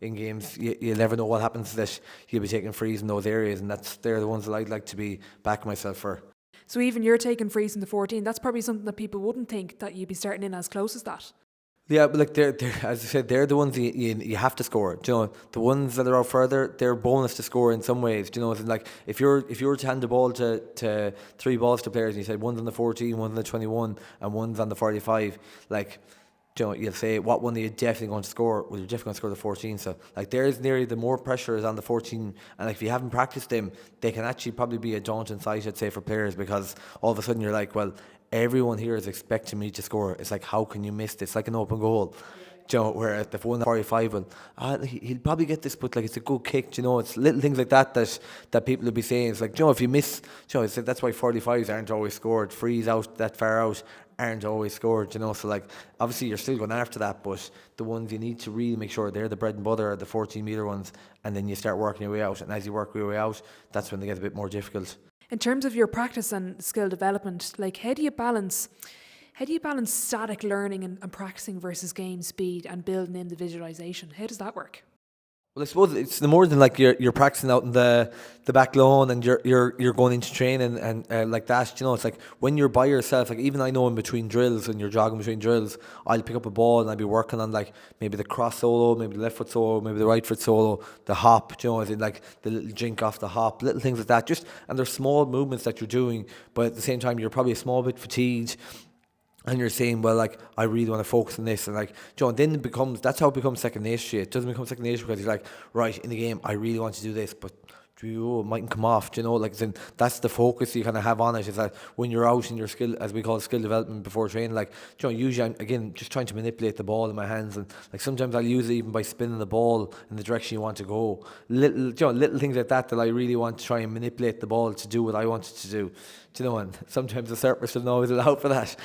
Speaker 2: in games you never know what happens, that you'll be taking frees in those areas, and they're the ones that I'd like to be backing myself for.
Speaker 1: So even you're taking frees in the 14, that's probably something that people wouldn't think, that you'd be starting in as close as that.
Speaker 2: Yeah, but like they're as I said, they're the ones you have to score. Do you know, the ones that are out further, they're bonus to score in some ways. Do you know, like if you were to hand the ball to 3 balls to players, and you said one's on the 14, one's on the 21, and one's on the 45, like, do you know, you'll say what one are you definitely going to score? Well, you're definitely going to score the 14. So like there's nearly the more pressure is on the 14, and like if you haven't practiced them, they can actually probably be a daunting sight, I'd say, for players, because all of a sudden you're like, well, everyone here is expecting me to score. It's like, how can you miss this? It's like an open goal. Do you know, where at the 145, well, he'll probably get this, but like it's a good kick. Do you know, it's little things like that people will be saying. It's like, do you know, if you miss, do you know, it's like, that's why 45s aren't always scored. Frees out that far out aren't always scored. Do you know, so like obviously you're still going after that, but the ones you need to really make sure they're the bread and butter are the 14-metre ones, and then you start working your way out. And as you work your way out, that's when they get a bit more difficult.
Speaker 1: In terms of your practice and skill development, like how do you balance static learning and practicing versus game speed and building in the visualization? How does that work?
Speaker 2: Well, I suppose it's the more than like you're practicing out in the back lawn and you're going into training and like that. You know, it's like when you're by yourself. Like even I know in between drills and you're jogging between drills, I'll pick up a ball and I'll be working on like maybe the cross solo, maybe the left foot solo, maybe the right foot solo, the hop. You know, as in like the little jink off the hop, little things like that. Just and they're small movements that you're doing, but at the same time you're probably a small bit fatigued. And you're saying, well, like, I really want to focus on this. And, like, John, then that's how it becomes second nature. It doesn't become second nature because he's like, right, in the game, I really want to do this, but it mightn't come off, you know, like, then that's the focus you kind of have on it, is that when you're out in your skill, as we call it, skill development before training, like, John, usually I'm, again, just trying to manipulate the ball in my hands, and, like, sometimes I'll use it even by spinning the ball in the direction you want to go. Little things like that I really want to try and manipulate the ball to do what I want it to do. Do you know, and sometimes the surface doesn't always allow for that,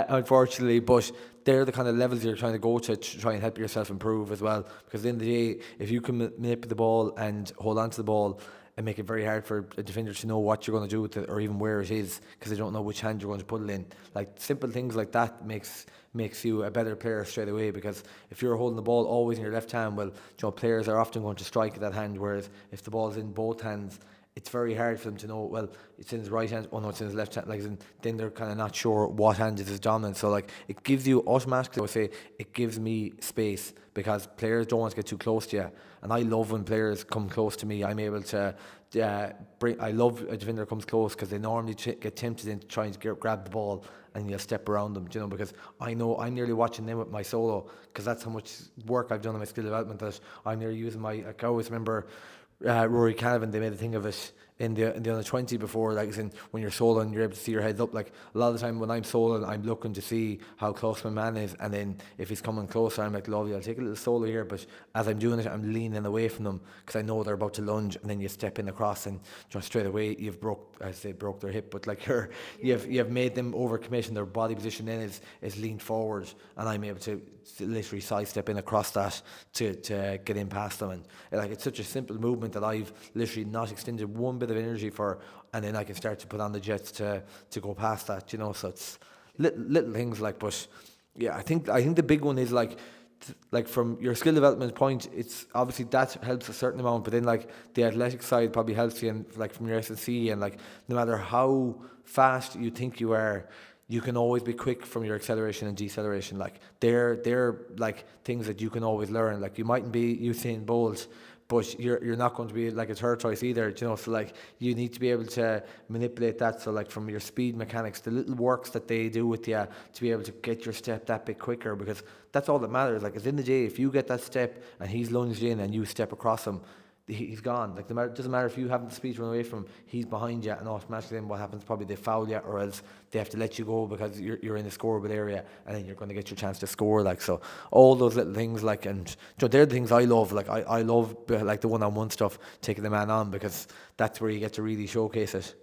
Speaker 2: unfortunately, but they're the kind of levels you're trying to go to try and help yourself improve as well, because at the end of the day, if you can manipulate the ball and hold on to the ball and make it very hard for a defender to know what you're going to do with it or even where it is, because they don't know which hand you're going to put it in. Like simple things like that makes you a better player straight away, because if you're holding the ball always in your left hand, well, players are often going to strike that hand, whereas if the ball's in both hands, it's very hard for them to know, well, it's in his right hand, oh no, it's in his left hand, like, then they're kind of not sure what hand is his dominant. So like, it gives you automatically, I would say, it gives me space, because players don't want to get too close to you, and I love when players come close to me. I'm able to I love a defender comes close, because they normally get tempted into trying to grab the ball and you'll step around them, because I know I'm nearly watching them with my solo, because that's how much work I've done on my skill development, that I'm nearly using I always remember Rory Canavan, they made a thing of it in the under 20 before, like, in when you're soloing, you're able to see your heads up. Like a lot of the time when I'm soloing, I'm looking to see how close my man is, and then if he's coming closer, I'm like, lovely, I'll take a little solo here, but as I'm doing it, I'm leaning away from them, because I know they're about to lunge, and then you step in across, and just straight away you've broke their hip, but like you've made them overcommit, and their body position then is leaned forward, and I'm able to literally sidestep in across that to get in past them. And like, it's such a simple movement that I've literally not extended one bit of energy for, and then I can start to put on the jets to go past that, so it's little things like. But yeah, I think the big one is like from your skill development point, it's obviously that helps a certain amount, but then like the athletic side probably helps you, and like from your S&C, and like no matter how fast you think you are, you can always be quick from your acceleration and deceleration. Like they're like things that you can always learn. Like you mightn't be Usain Bolt, but you're not going to be like a tortoise either, so like you need to be able to manipulate that. So like from your speed mechanics, the little works that they do with you to be able to get your step that bit quicker, because that's all that matters. Like at the end of the day, if you get that step and he's lunged in and you step across him, he's gone. Like it doesn't matter if you haven't the speed to run away from him, he's behind you, and automatically then what happens, probably they foul you, or else they have to let you go because you're in the scoreable area, and then you're going to get your chance to score. Like, so all those little things, like, and they're the things I love. Like I love like the one-on-one stuff, taking the man on, because that's where you get to really showcase it.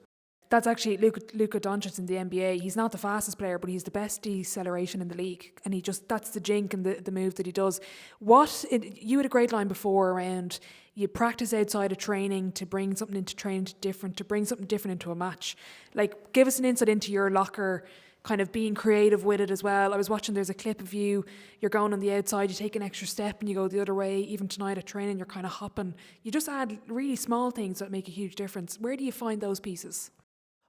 Speaker 1: That's actually Luka Doncic in the NBA. He's not the fastest player, but he's the best deceleration in the league. And that's the jink and the move that he does. You had a great line before around, you practice outside of training to bring something into training to bring something different into a match. Like, give us an insight into your locker, kind of being creative with it as well. I was watching, there's a clip of you're going on the outside, you take an extra step and you go the other way. Even tonight at training, you're kind of hopping. You just add really small things that make a huge difference. Where do you find those pieces?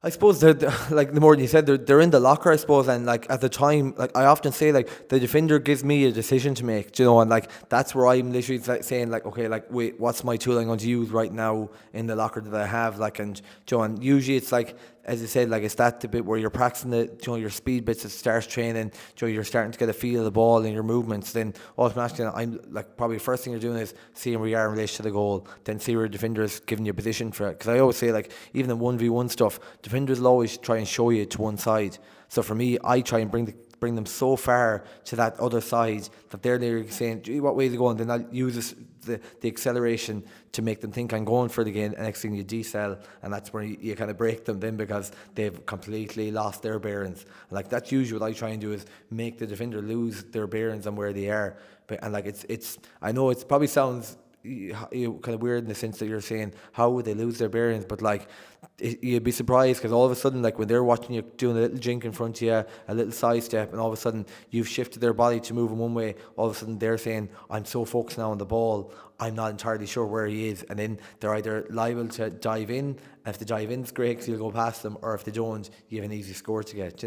Speaker 2: I suppose they're like, the more you said, they're in the locker, I suppose, and like at the time, like I often say, like the defender gives me a decision to make, and like that's where I'm literally saying, like, okay, like, wait, what's my tool I'm going to use right now in the locker that I have, like, and and usually it's like, as I said, like, it's that the bit where you're practicing your speed bits at start training, you're starting to get a feel of the ball and your movements. Then automatically, I'm like, probably first thing you're doing is seeing where you are in relation to the goal, then see where the defender is giving you a position for it. Because I always say, like, even in 1v1 stuff, defenders will always try and show you to one side. So for me, I try and bring them so far to that other side that they're there saying, gee, what way is it going? Then I'll use the acceleration to make them think I'm going for it again, and next thing you decel, and that's where you kind of break them then, because they've completely lost their bearings. And like, that's usually what I try and do, is make the defender lose their bearings on where they are. And like, it's I know it probably sounds kind of weird in the sense that you're saying, how would they lose their bearings? But like, you'd be surprised, because all of a sudden, like, when they're watching you doing a little jink in front of you, a little side step, and all of a sudden you've shifted their body to move in one way, all of a sudden they're saying, I'm so focused now on the ball, I'm not entirely sure where he is, and then they're either liable to dive in, and if they dive in, it's great because you'll go past them, or if they don't, you have an easy score to get,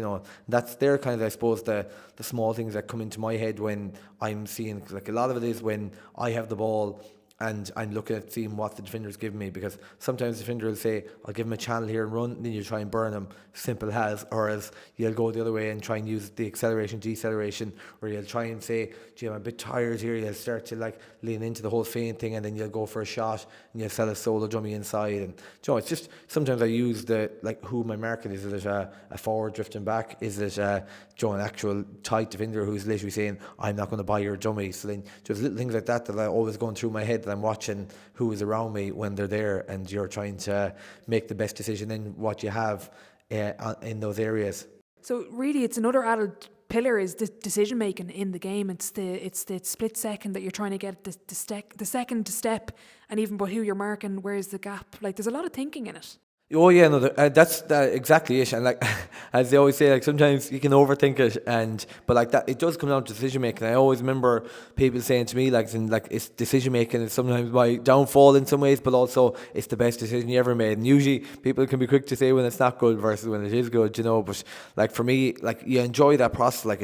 Speaker 2: that's their kind of, I suppose, the small things that come into my head when I'm seeing, like a lot of it is when I have the ball and I'm looking at seeing what the defender's giving me, because sometimes the defender will say, I'll give him a channel here and run, and then you try and burn him, simple as, or as you'll go the other way and try and use the acceleration, deceleration, or you'll try and say, gee, I'm a bit tired here, you'll start to like lean into the whole feint thing, and then you'll go for a shot, and you'll sell a solo dummy inside, and it's just, sometimes I use the, like, who my market is. Is it a forward drifting back? Is it an actual tight defender who's literally saying, I'm not going to buy your dummy? So then there's little things like that I always going through my head, that I'm watching who is around me when they're there, and you're trying to make the best decision in what you have in those areas.
Speaker 1: So really, it's another added pillar is the decision making in the game. It's the split second that you're trying to get the second to step, and even but who you're marking, where's the gap. Like, there's a lot of thinking in it.
Speaker 2: Oh yeah, no, that's exactly it. And like, as they always say, like, sometimes you can overthink it, but like that, it does come down to decision making. I always remember people saying to me, like it's decision making is sometimes my downfall in some ways, but also it's the best decision you ever made. And usually people can be quick to say when it's not good versus when it is good, But like for me, like, you enjoy that process. Like,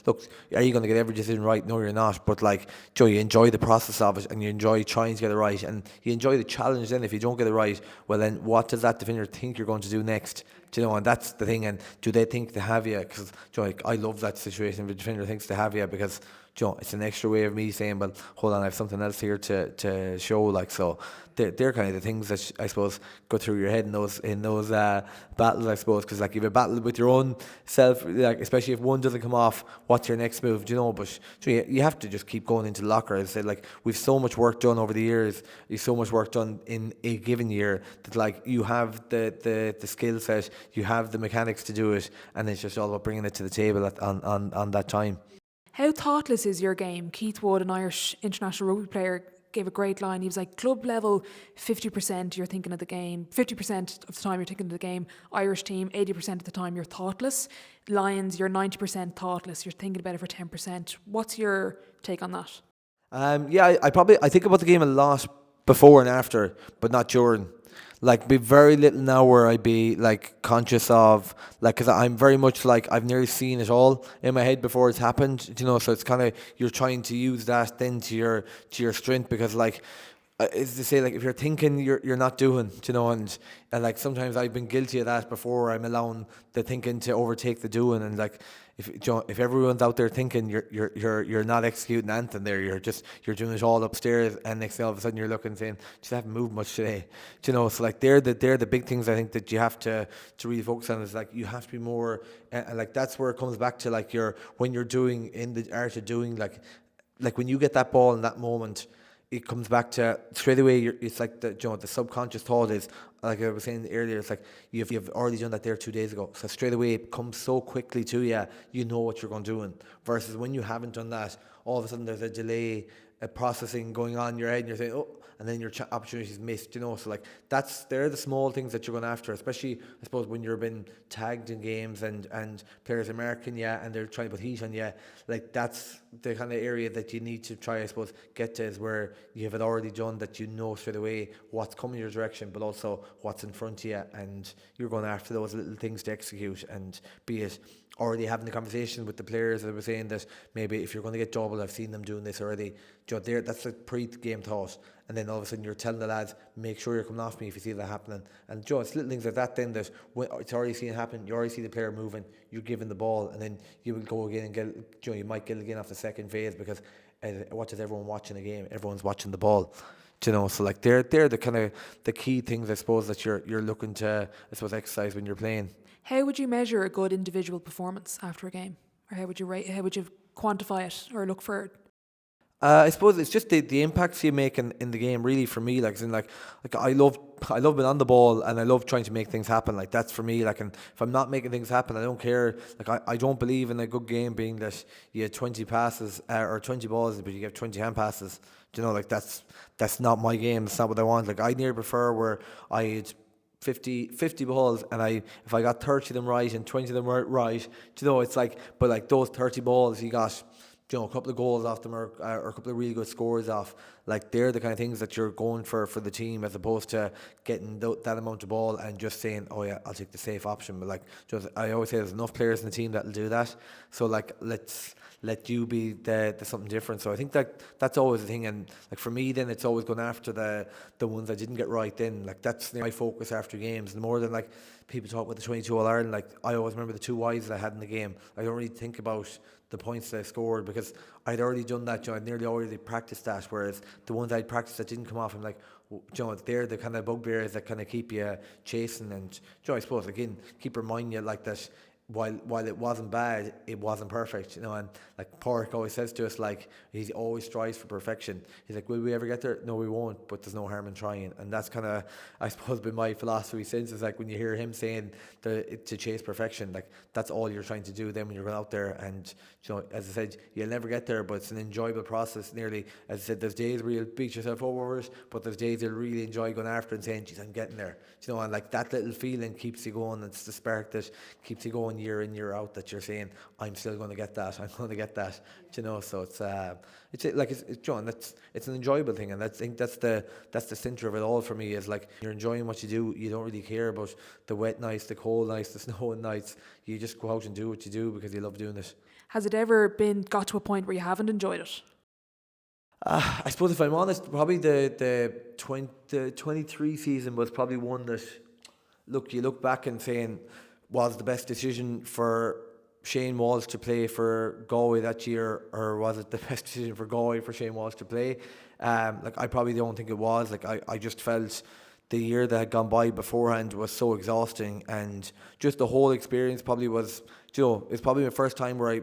Speaker 2: look, are you going to get every decision right? No, you're not. But like, Joe, you enjoy the process of it, and you enjoy trying to get it right, and you enjoy the challenge. Then if you don't get it right, well, then what does that defender think you're going to do next? And that's the thing. And do they think they have you? Because like, I love that situation if the defender thinks they have you, because it's an extra way of me saying, well, hold on, I have something else here to show. Like, so they're kind of the things that I suppose go through your head in those battles, I suppose, because like, you have a battle with your own self, like, especially if one doesn't come off, what's your next move? But you have to just keep going into the locker. As I said, like, we've so much work done over the years, you've so much work done in a given year, that like, you have the skill set, you have the mechanics to do it, and it's just all about bringing it to the table on that time.
Speaker 1: How thoughtless is your game? Keith Wood, an Irish international rugby player, gave a great line. He was like, club level, 50% you're thinking of the game, 50% of the time you're thinking of the game. Irish team, 80% of the time you're thoughtless. Lions, you're 90% thoughtless. You're thinking about it for 10%. What's your take on that?
Speaker 2: I think about the game a lot before and after, but not during. Like, be very little now where I'd be like conscious of, like, because I'm very much like, I've nearly seen it all in my head before it's happened, so it's kind of, you're trying to use that then to your strength, because like, is to say, like, if you're thinking, you're not doing, and like, sometimes I've been guilty of that before. I'm allowing the thinking to overtake the doing, and like, if everyone's out there thinking, you're not executing anything there. You're doing it all upstairs, and next thing, all of a sudden, you're looking and saying, just haven't moved much today, So like, they're the big things I think that you have to really focus on. Is like, you have to be more, and like, that's where it comes back to, like, when you're doing in the art of doing, like when you get that ball in that moment, it comes back to straight away. It's like the subconscious thought is, like I was saying earlier, it's like you've already done that there 2 days ago. So straight away it comes so quickly to you. You know what you're going to do. Versus when you haven't done that, all of a sudden there's a delay, a processing going on in your head, and you're saying, oh, and then your opportunity is missed. So like, they're the small things that you're going after, especially I suppose when you're been tagged in games and players are marking you and they're trying to put heat on you. Like, that's the kind of area that you need to try, I suppose, get to, is where you have it already done, that straight away what's coming your direction, but also what's in front of you, and you're going after those little things to execute. And be it already having the conversation with the players that were saying that maybe if you're going to get double, I've seen them doing this already. That's a pre-game thought. And then all of a sudden you're telling the lads, make sure you're coming off me if you see that happening. And it's little things like that then, that when it's already seen it happen, you already see the player moving, you're giving the ball, and then you will go again and get, you might get again off the second phase, because what is everyone watching a game? Everyone's watching the ball. So like, they're the kind of the key things, I suppose, that you're looking to, I suppose, exercise when you're playing.
Speaker 1: How would you measure a good individual performance after a game? Or how would you quantify it or look for it?
Speaker 2: I suppose it's just the impacts you make in the game, really, for me. Like I love being on the ball, and I love trying to make things happen. Like, that's for me. Like, and if I'm not making things happen, I don't care. Like, I don't believe in a good game being that you had 20 passes or 20 balls, but you get 20 hand passes. Like, that's not my game. That's not what I want. Like, I near prefer where I had 50 balls, and if I got 30 of them right and 20 of them weren't right, it's like, but like, those 30 balls, you got, a couple of goals off them, or a couple of really good scores off. Like they're the kind of things that you're going for the team, as opposed to getting that amount of ball and just saying, oh yeah, I'll take the safe option. But like, just I always say, there's enough players in the team that'll do that. So like, let's let you be the something different. So I think that that's always the thing. And like for me, then it's always going after the ones I didn't get right. Then like that's my focus after games. And more than like people talk about the 22 All Ireland, like I always remember the 2 wides that I had in the game. I don't really think about the points that I scored, because I'd already done that. I'd nearly already practiced that. Whereas the ones I'd practiced that didn't come off, I'm like, they're the kind of bugbears that kind of keep you chasing. And I suppose again, keep reminding you like that. While it wasn't bad, it wasn't perfect, and like Porrick always says to us, like he always strives for perfection. He's like, will we ever get there? No, we won't, but there's no harm in trying. And that's kind of, I suppose, been my philosophy since. Is like when you hear him saying to chase perfection, like that's all you're trying to do then when you're going out there. And as I said, you'll never get there, but it's an enjoyable process. Nearly, as I said, there's days where you'll beat yourself over it, but there's days you'll really enjoy going after it and saying, geez, I'm getting there. And like that little feeling keeps you going. It's the spark that keeps you going year in, year out, that you're saying, I'm still going to get that, I'm going to get that, so it's an enjoyable thing. And I think that's the centre of it all for me, is like, you're enjoying what you do. You don't really care about the wet nights, the cold nights, the snowing nights. You just go out and do what you do because you love doing it.
Speaker 1: Has it ever got to a point where you haven't enjoyed it?
Speaker 2: I suppose, if I'm honest, probably the 23 season was probably one that, you look back and saying, was the best decision for Shane Walsh to play for Galway that year, or was it the best decision for Galway for Shane Walsh to play? I probably don't think it was. I just felt the year that had gone by beforehand was so exhausting, and just the whole experience probably was, it's probably my first time where I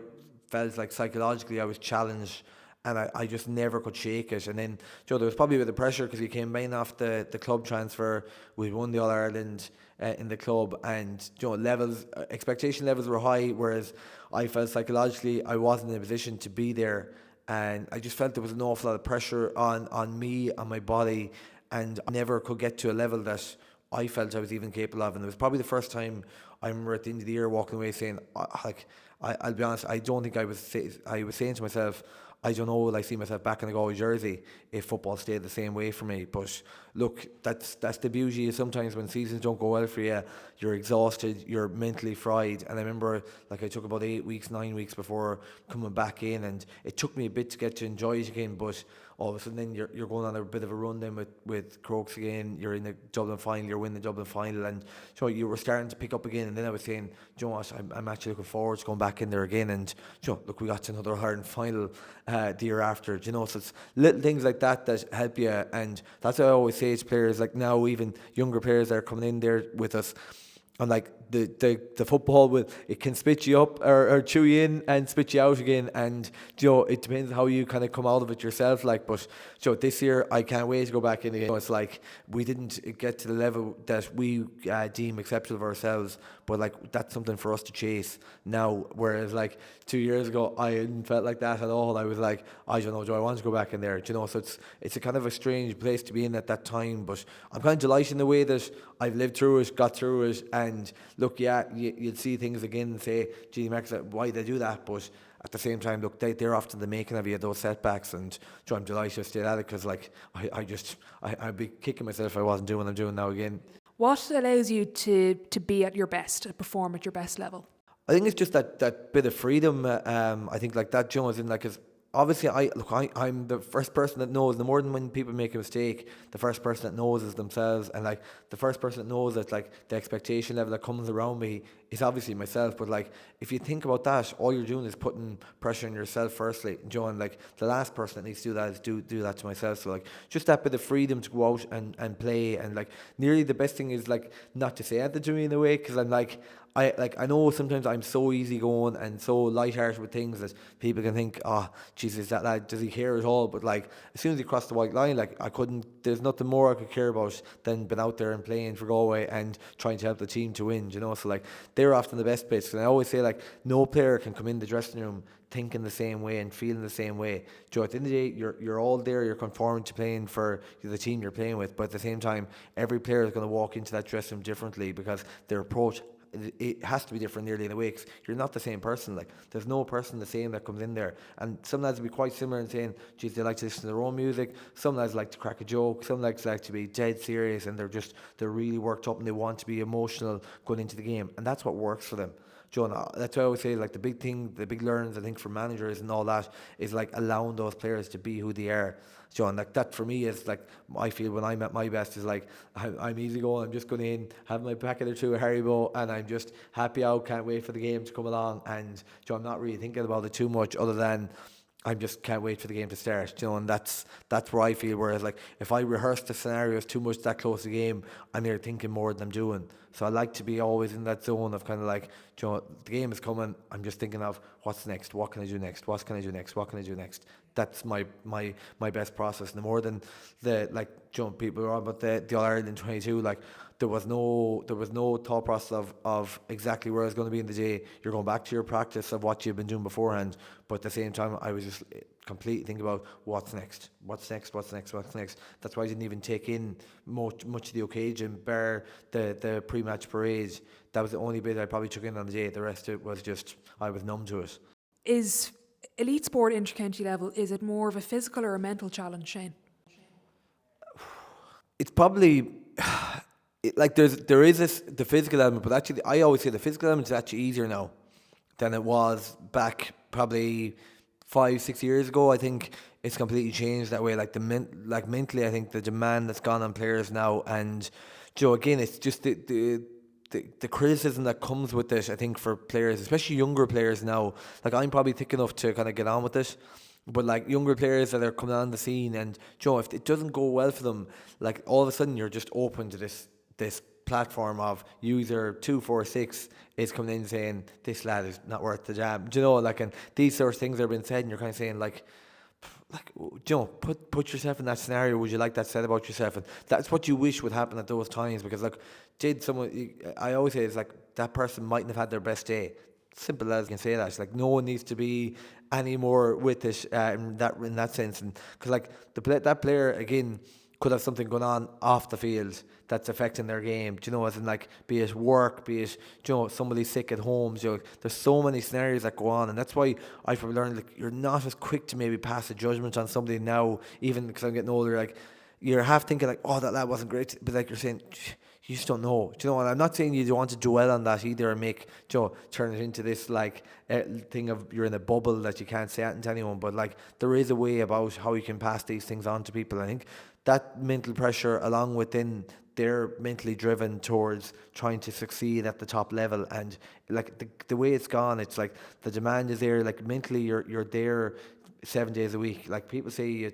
Speaker 2: felt like psychologically I was challenged, and I just never could shake it. And then, there was probably a bit of pressure because we came in off the club transfer. We won the All Ireland in the club, and expectation levels were high, whereas I felt psychologically I wasn't in a position to be there, and I just felt there was an awful lot of pressure on me, on my body, and I never could get to a level that I felt I was even capable of. And it was probably the first time I remember at the end of the year walking away saying, I'll be honest, I don't think I was saying to myself, I don't know, will I see myself back in a Galway jersey if football stayed the same way for me? But look, that's the beauty. Sometimes when seasons don't go well for you, you're exhausted, you're mentally fried. And I remember, I took about 8 weeks, 9 weeks before coming back in, and it took me a bit to get to enjoy it again. But all of a sudden, then you're going on a bit of a run then with Crokes again. You're in the Dublin final, you're winning the Dublin final, and so you were starting to pick up again. And then I was saying, what, I'm actually looking forward to going back in there again. And look, we got to another Ireland final the year after. So it's little things like that help you. And that's what I always say to players, like now even younger players that are coming in there with us. And the football it can spit you up or chew you in and spit you out again, and it depends how you kind of come out of it yourself. But this year I can't wait to go back in again. It's like we didn't get to the level that we deem acceptable of ourselves, but that's something for us to chase now. Whereas 2 years ago I hadn't felt like that at all. I was like, I don't know, do I want to go back in there? So it's a kind of a strange place to be in at that time. But I'm kind of delighted in the way that I've lived through it, got through it, and look, you'll see things again and say, gee, Max, why did they do that? But at the same time, look, they're often the making of you, those setbacks, and I'm delighted to stay at it, because I'd be kicking myself if I wasn't doing what I'm doing now again.
Speaker 1: What allows you to be at your best, to perform at your best level?
Speaker 2: I think it's just that bit of freedom. I think that, is in because obviously I'm the first person that knows. The more than when people make a mistake, the first person that knows is themselves, and the first person that knows that the expectation level that comes around me is obviously myself. But if you think about that, all you're doing is putting pressure on yourself firstly, and the last person that needs to do that is do that to myself. So just that bit of freedom to go out and play, and nearly the best thing is not to say anything to me in a way, because I'm I know sometimes I'm so easygoing and so lighthearted with things that people can think, oh, Jesus, that lad, does he care at all? But as soon as he crossed the white line, there's nothing more I could care about than being out there and playing for Galway and trying to help the team to win, So they're often the best bits. And I always say no player can come in the dressing room thinking the same way and feeling the same way. At the end of the day, you're all there, you're conforming to playing for the team you're playing with, but at the same time, every player is going to walk into that dressing room differently, because their approach it has to be different nearly in a way, 'cause you're not the same person. Like, there's no person the same that comes in there. And some lads will be quite similar in saying, geez, they like to listen to their own music. Some lads like to crack a joke. Some lads like to be dead serious, and they're really worked up and they want to be emotional going into the game. And that's what works for them. John, that's why I always say, like, the big thing, the big learns, I think, for managers and all that is, like, allowing those players to be who they are. John, like, that for me is, like, I feel when I'm at my best is, like, I'm easy going, I'm just going in, have my packet or two of Haribo, and I'm just happy out, can't wait for the game to come along. And, John, I'm not really thinking about it too much other than I just can't wait for the game to start, and that's where I feel. Whereas, like, if I rehearse the scenarios too much that close to the game, I'm there thinking more than I'm doing. So I like to be always in that zone of kind of like, the game is coming. I'm just thinking of what's next, what can I do next, what can I do next, what can I do next. That's my best process. No more than the, like, people are on about the All Ireland 22. Like, there was no thought process of exactly where I was going to be in the day. You're going back to your practice of what you've been doing beforehand, but at the same time I was just completely thinking about what's next. That's why I didn't even take in much of the occasion, bar the pre-match parade. That was the only bit I probably took in on the day. The rest of it was just, I was numb to it.
Speaker 1: Is elite sport inter-county level, is it more of a physical or a mental challenge, Shane?
Speaker 2: It's probably like there is the physical element, but actually I always say the physical element is actually easier now than it was back probably 5-6 years ago. I think it's completely changed that way. Like, mentally, I think the demand that's gone on players now, and again, it's just the criticism that comes with it. I think for players, especially younger players now, like, I'm probably thick enough to kind of get on with it. But, like, younger players that are coming on the scene, and if it doesn't go well for them, like, all of a sudden you're just open to this platform of user 246 is coming in saying this lad is not worth the jam. Like, and these sort of things are being said, and you're kind of saying, like, put yourself in that scenario. Would you like that said about yourself? And that's what you wish would happen at those times, because, like, I always say, it's like that person mightn't have had their best day. Simple as you can say that. It's like, no one needs to be any more with it in that sense, and because, like, that player again could have something going on off the field that's affecting their game. As in, like, be it work, be it somebody sick at home. There's so many scenarios that go on, and that's why I've probably learned, like, you're not as quick to maybe pass a judgment on somebody now, even because I'm getting older. Like, you're half thinking, like, oh, that lad wasn't great, but, like, you're saying, you just don't know. And I'm not saying you want to dwell on that either and make turn it into this, like, thing of you're in a bubble that you can't say anything to anyone. But, like, there is a way about how you can pass these things on to people. I think that mental pressure, along with then they're mentally driven towards trying to succeed at the top level, and, like, the way it's gone, it's like the demand is there. Like, mentally you're there 7 days a week. Like, people say you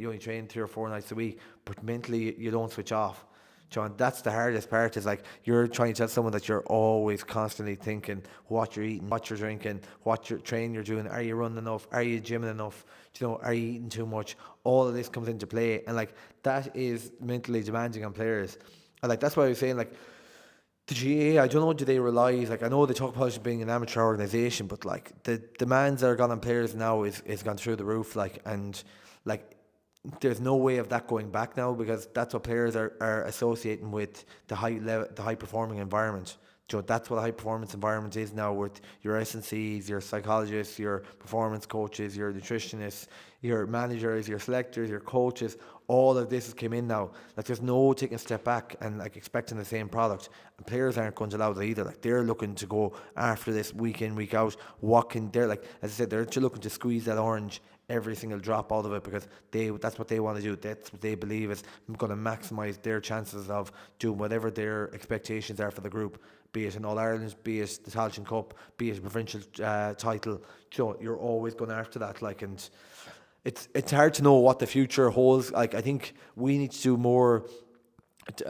Speaker 2: only train 3 or 4 nights a week, but mentally you don't switch off. John, that's the hardest part, is, like, you're trying to tell someone that you're always constantly thinking what you're eating, what you're drinking, what your training you're doing, are you running enough, are you gymming enough, are you eating too much? All of this comes into play, and, like, that is mentally demanding on players. And, like, that's why I was saying, like, the GAA, I don't know, do they realise, like, I know they talk about it being an amateur organisation, but, like, the demands that are gone on players now is gone through the roof, like, and, like, there's no way of that going back now, because that's what players are associating with the high performing environment. That's what a high performance environment is now, with your S&Cs, your psychologists, your performance coaches, your nutritionists, your managers, your selectors, your coaches. All of this has came in now. Like, there's no taking a step back and, like, expecting the same product. And players aren't going to allow that either. Like, they're looking to go after this week in, week out. They're, like, as I said, they're just looking to squeeze that orange every single drop out of it, because that's what they want to do. That's what they believe is going to maximise their chances of doing whatever their expectations are for the group, be it an All-Ireland, be it the Tailteann Cup, be it a provincial title. You're always going after that, like, and it's hard to know what the future holds. Like, I think we need to do more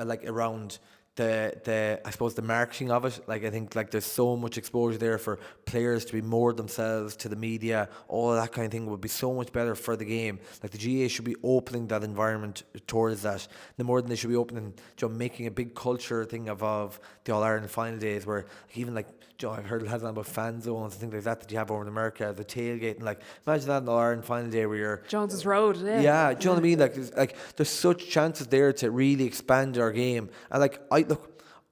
Speaker 2: like, around the I suppose the marketing of it. Like, I think, like, there's so much exposure there for players to be more themselves, to the media, all of that kind of thing would be so much better for the game. Like, the GAA should be opening that environment towards that, no more than they should be opening, making a big culture thing of the All-Ireland final days, where, like, even, like, I've heard it has on about fan zones and things like that you have over in America, the tailgate, and, like, imagine that in the All-Ireland final day where you're
Speaker 1: Jones's Road,
Speaker 2: do you know what I mean? Like, there's such chances there to really expand our game. And, like,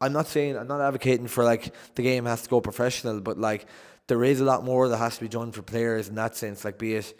Speaker 2: I'm not advocating for like the game has to go professional, but like there is a lot more that has to be done for players in that sense. Like, be it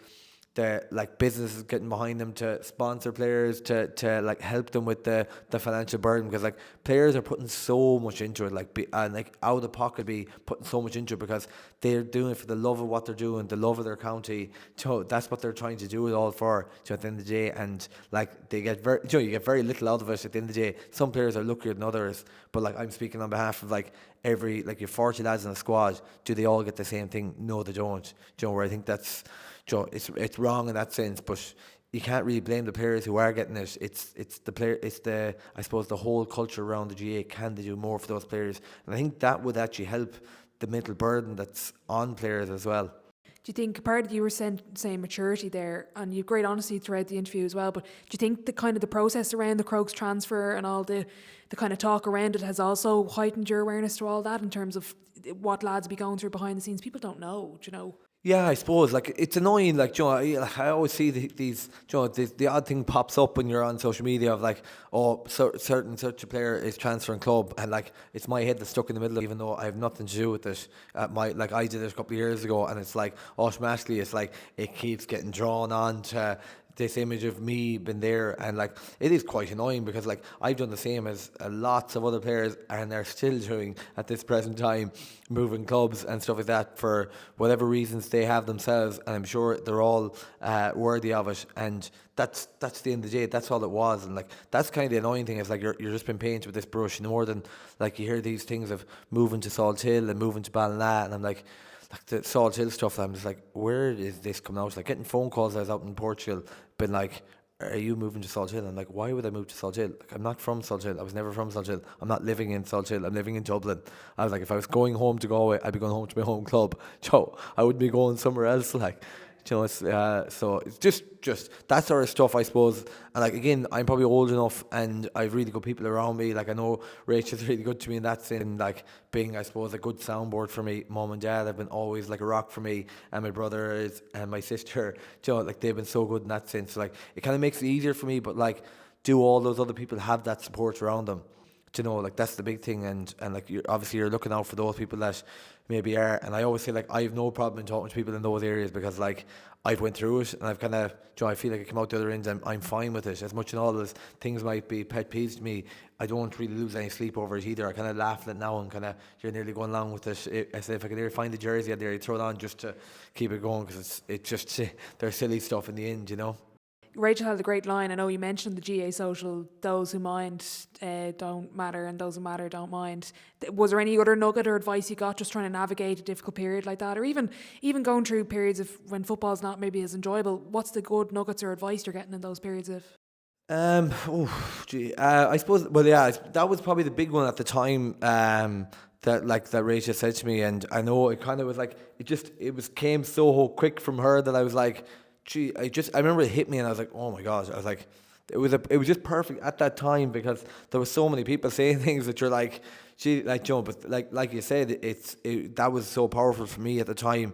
Speaker 2: the like businesses getting behind them to sponsor players, to like help them with the financial burden, because like players are putting so much into it, and like out of the pocket be putting so much into it because they're doing it for the love of what they're doing, the love of their county. So that's what they're trying to do it all for. So at the end of the day, and like they get you get very little out of it at the end of the day. Some players are luckier than others, but like I'm speaking on behalf of like your 40 lads in a squad. Do they all get the same thing? No, they don't. Where I think that's, it's wrong in that sense, but you can't really blame the players who are getting it. It's the player. It's I suppose the whole culture around the GA. Can they do more for those players? And I think that would actually help the mental burden that's on players as well.
Speaker 1: Do you think part of you were saying maturity there, and you've great honesty throughout the interview as well, but do you think the kind of the process around the Crokes transfer and all the kind of talk around it has also heightened your awareness to all that in terms of what lads be going through behind the scenes? People don't know, do you know?
Speaker 2: Yeah, I suppose like it's annoying. Like, I always see these. The odd thing pops up when you're on social media of like, oh, certain such a player is transferring club, and like it's my head that's stuck in the middle, even though I have nothing to do with it. I did it a couple of years ago, and it's like automatically it's like it keeps getting drawn on to this image of me being there, and like it is quite annoying because like I've done the same as lots of other players, and they're still doing at this present time, moving clubs and stuff like that for whatever reasons they have themselves, and I'm sure they're all worthy of it, and that's the end of the day. That's all it was, and like that's kind of the annoying thing is like you're just been painted with this brush, more than like you hear these things of moving to Salt Hill and moving to Ballina, and I'm like the Salt Hill stuff, I'm just like, where is this coming out? Like getting phone calls. I was out in Portugal, been like, are you moving to Salt Hill? I'm like, why would I move to Salt Hill? Like, I'm not from Salt Hill. I was never from Salt Hill. I'm not living in Salt Hill. I'm living in Dublin. I was like, if I was going home to Galway, I'd be going home to my home club. I wouldn't be going somewhere else. Like, it's so it's just that sort of stuff, I suppose. And like again, I'm probably old enough, and I've really good people around me. Like I know Rachel's really good to me in that sense, and like being, I suppose, a good soundboard for me. Mom and Dad have been always like a rock for me, and my brother is, and my sister. Like they've been so good in that sense. So, like it kind of makes it easier for me. But like, do all those other people have that support around them? Like that's the big thing, and like you're looking out for those people that maybe are. And I always say like I have no problem in talking to people in those areas, because like I've went through it, and I've kind of, I feel like I come out the other end and I'm fine with it. As much and all as things might be pet peeves to me, I don't really lose any sleep over it either. I kind of laugh at it now, and kind of you're nearly going along with it. I say if I could ever find the jersey out there, I'd throw it on just to keep it going, because it's just they're silly stuff in the end.
Speaker 1: Rachel had a great line. I know you mentioned the GA social, those who mind don't matter, and those who matter don't mind. Was there any other nugget or advice you got just trying to navigate a difficult period like that, or even going through periods of when football's not maybe as enjoyable? What's the good nuggets or advice you're getting in those periods of?
Speaker 2: I suppose, well, yeah, that was probably the big one at the time, that Rachel said to me, and I know it kind of was like, came so quick from her that I was like, I remember it hit me, and I was like, oh my gosh. I was like, it was just perfect at that time, because there was so many people saying things that you're like, but like you said, that was so powerful for me at the time.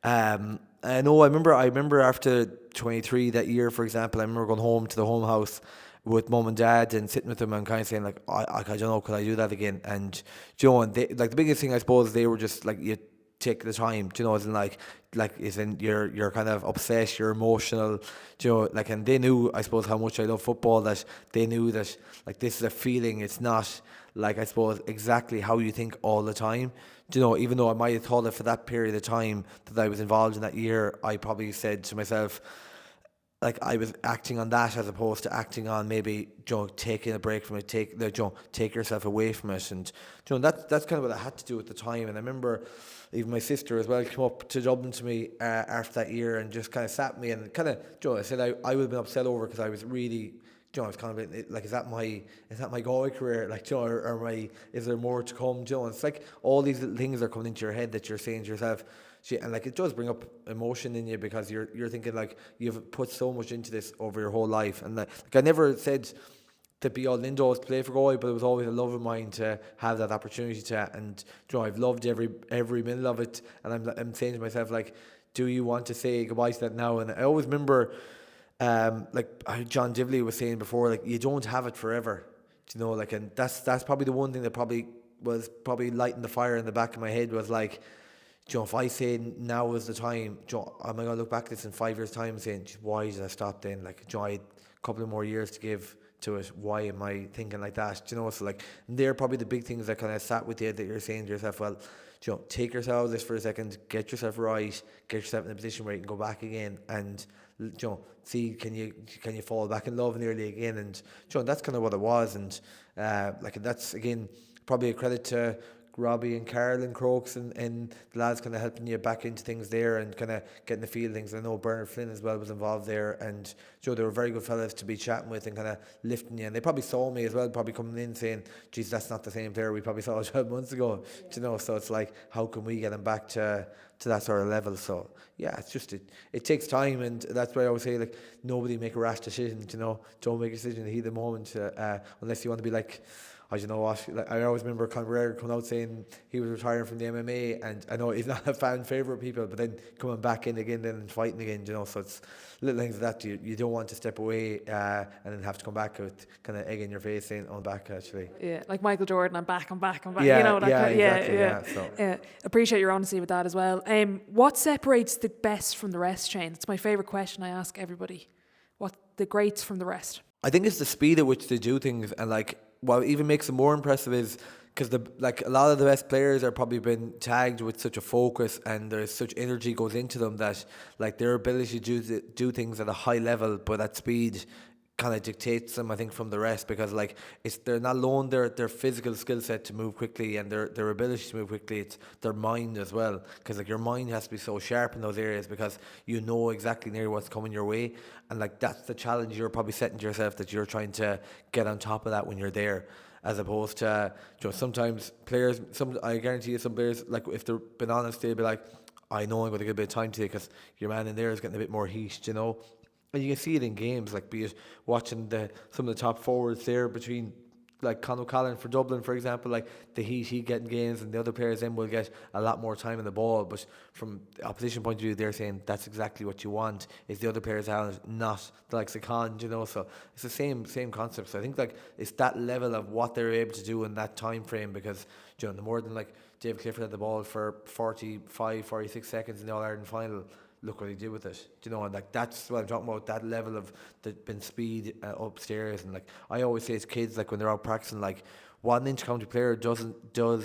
Speaker 2: I know. I remember after 23 that year, for example, I remember going home to the home house with Mum and Dad and sitting with them and kind of saying like, I don't know, could I do that again? And and they, like the biggest thing, I suppose, they were just like, you take the time, as in like is in you're kind of obsessed, you're emotional, like, and they knew, I suppose, how much I love football, that they knew that like this is a feeling. It's not like, I suppose, exactly how you think all the time. Even though I might have thought it for that period of time that I was involved in that year, I probably said to myself, like, I was acting on that as opposed to acting on maybe taking a break from it, take yourself away from it, and that's kind of what I had to do at the time. And I remember even my sister as well came up to Dublin to me after that year and just kind of sat me and kind of I said I would have been upset over, because I was really I was kind of like, is that my Galway career, like, or is there more to come? And it's like all these little things are coming into your head that you're saying to yourself. And like, it does bring up emotion in you, because you're thinking like, you've put so much into this over your whole life. And like I never said to be all indoors to play for Galway, but it was always a love of mine to have that opportunity to. And I've loved every minute of it. And I'm saying to myself, like, do you want to say goodbye to that now? And I always remember, like John Divley was saying before, like, you don't have it forever. Do you know, like, and that's probably the one thing that probably was lighting the fire in the back of my head was like, do you know, if I say now is the time, do you know, am I going to look back at this in 5 years' time saying, "Geez, why did I stop then? Like, do you know, I had a couple of more years to give to it. Why am I thinking like that?" Do you know, so like, they're probably the big things that kind of sat with you, that you're saying to yourself, well, do you know, take yourself out of this for a second, get yourself right, get yourself in a position where you can go back again and, you know, see, can you fall back in love nearly again? And, you know, that's kind of what it was. And like, that's again probably a credit to Robbie and Carl and Crokes and the lads kind of helping you back into things there and kind of getting the feel of things. I know Bernard Flynn as well was involved there, and Joe, they were very good fellas to be chatting with and kind of lifting you. And they probably saw me as well, probably coming in saying, "Geez, that's not the same player we probably saw 12 months ago." Yeah. You know, so it's like, how can we get him back to that sort of level? So yeah, it's just it takes time, and that's why I always say, like, nobody make a rash decision. You know, don't make a decision in the heat of the moment unless you want to be like, I don't know what. Like, I always remember Conor McGregor coming out saying he was retiring from the MMA, and I know he's not a fan favourite people, but then coming back in again, then and fighting again. You know, so it's little things like that you don't want to step away and then have to come back with kind of egg in your face saying, "I'm back." Actually,
Speaker 1: yeah, like Michael Jordan, I'm back.
Speaker 2: Yeah,
Speaker 1: you know, that
Speaker 2: exactly.
Speaker 1: So. Appreciate your honesty with that as well. What separates the best from the rest, Shane? It's my favourite question I ask everybody. What the greats from the rest?
Speaker 2: I think it's the speed at which they do things, and like, what even makes them more impressive is because a lot of the best players are probably been tagged with such a focus, and there's such energy goes into them that like their ability to do things at a high level, but at speed, kind of dictates them, I think, from the rest, because like they're not alone their physical skill set to move quickly and their ability to move quickly, it's their mind as well, because like your mind has to be so sharp in those areas because you know exactly near what's coming your way, and like that's the challenge you're probably setting to yourself, that you're trying to get on top of that when you're there, as opposed to, you know, sometimes players, I guarantee you some players, like if they're being honest, they'll be like, "I know I'm going to get a bit of time today," because your man in there is getting a bit more heat, you know. And you can see it in games, like be it watching some of the top forwards there between like Conor O'Callaghan for Dublin, for example, like the heat he getting games, and the other players then will get a lot more time in the ball. But from the opposition point of view, they're saying that's exactly what you want, is the other players out, not the likes of Con, you know. So it's the same concept. So I think like it's that level of what they're able to do in that time frame, because, you know, the more than like Dave Clifford had the ball for 46 seconds in the All-Ireland final, look what he did with it, you know. And like that's what I'm talking about, that level of the been speed upstairs. And like I always say to kids, like when they're out practicing, like what an inter-county player does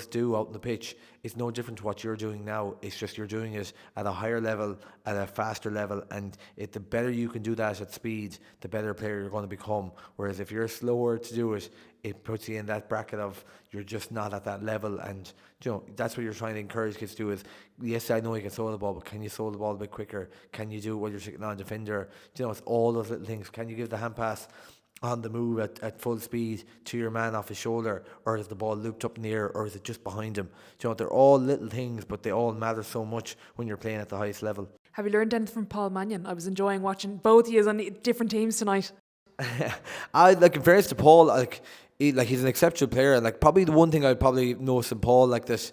Speaker 2: do out on the pitch is no different to what you're doing now. It's just you're doing it at a higher level, at a faster level, and the better you can do that at speed, the better player you're going to become. Whereas if you're slower to do it, it puts you in that bracket of you're just not at that level. And, you know, that's what you're trying to encourage kids to do is, yes, I know you can soul the ball, but can you soul the ball a bit quicker? Can you do it while you're sitting on defender? You know, it's all those little things. Can you give the hand pass on the move at full speed to your man off his shoulder, or is the ball looped up in the air, or is it just behind him? You know, they're all little things, but they all matter so much when you're playing at the highest level.
Speaker 1: Have you learned anything from Paul Mannion? I was enjoying watching both of you on different teams tonight.
Speaker 2: I like, in fairness to Paul, like he's an exceptional player, and like probably the one thing I'd probably notice in Paul, like that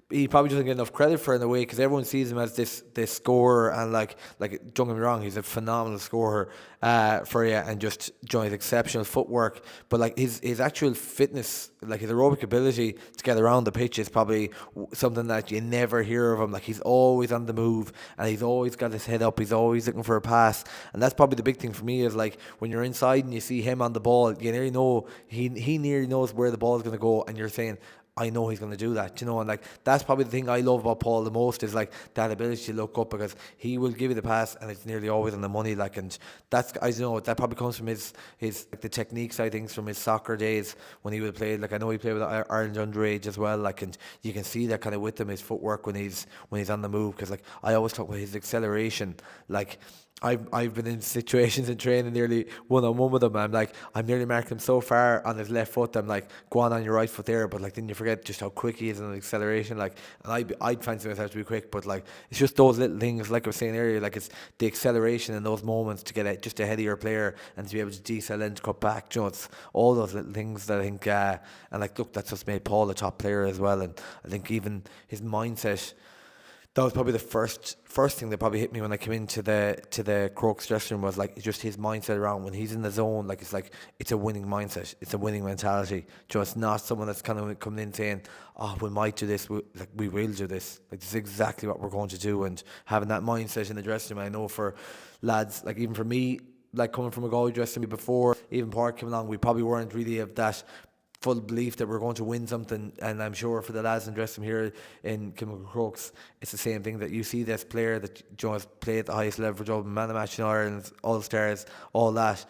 Speaker 2: he probably doesn't get enough credit for in a way, because everyone sees him as this scorer, and like don't get me wrong, he's a phenomenal scorer for you, and just, you know, his exceptional footwork, but like his actual fitness, like his aerobic ability to get around the pitch is probably something that you never hear of him. Like he's always on the move, and he's always got his head up, he's always looking for a pass, and that's probably the big thing for me, is like when you're inside and you see him on the ball, you nearly know he nearly knows where the ball is going to go, and you're saying, I know he's going to do that, you know. And like that's probably the thing I love about Paul the most, is like that ability to look up, because he will give you the pass and it's nearly always on the money. Like, and that's, I don't know, that probably comes from his like the technique side things from his soccer days when he would play. Like I know he played with Ireland underage as well. Like, and you can see that kind of with him, his footwork when he's on the move. Because like I always talk about his acceleration. Like I've been in situations in training nearly one-on-one with him. I'm nearly marking him so far on his left foot, I'm like, go on your right foot there, but like then you forget just how quick he is in acceleration. Like, and I'd fancy myself to be quick, but like it's just those little things, like I was saying earlier, like it's the acceleration in those moments to get just ahead of your player and to be able to decel in, to cut back. You know, it's all those little things that I think, and like look, that's what's made Paul a top player as well. And I think even his mindset, That was probably the first thing that probably hit me when I came into the Crokes dressing room, was like just his mindset around when he's in the zone. Like it's a winning mindset, it's a winning mentality. Just not someone that's kind of coming in saying, "Oh, we might do this, we will do this." Like this is exactly what we're going to do, and having that mindset in the dressing room. I know for lads, like even for me, like coming from a Galway dressing room before even Park came along, we probably weren't really of that full belief that we're going to win something. And I'm sure for the lads in dressing room here in Kilmacud Crokes, it's the same thing, that you see this player that has played at the highest level for Dublin, man of the match in Ireland, all stars, all that,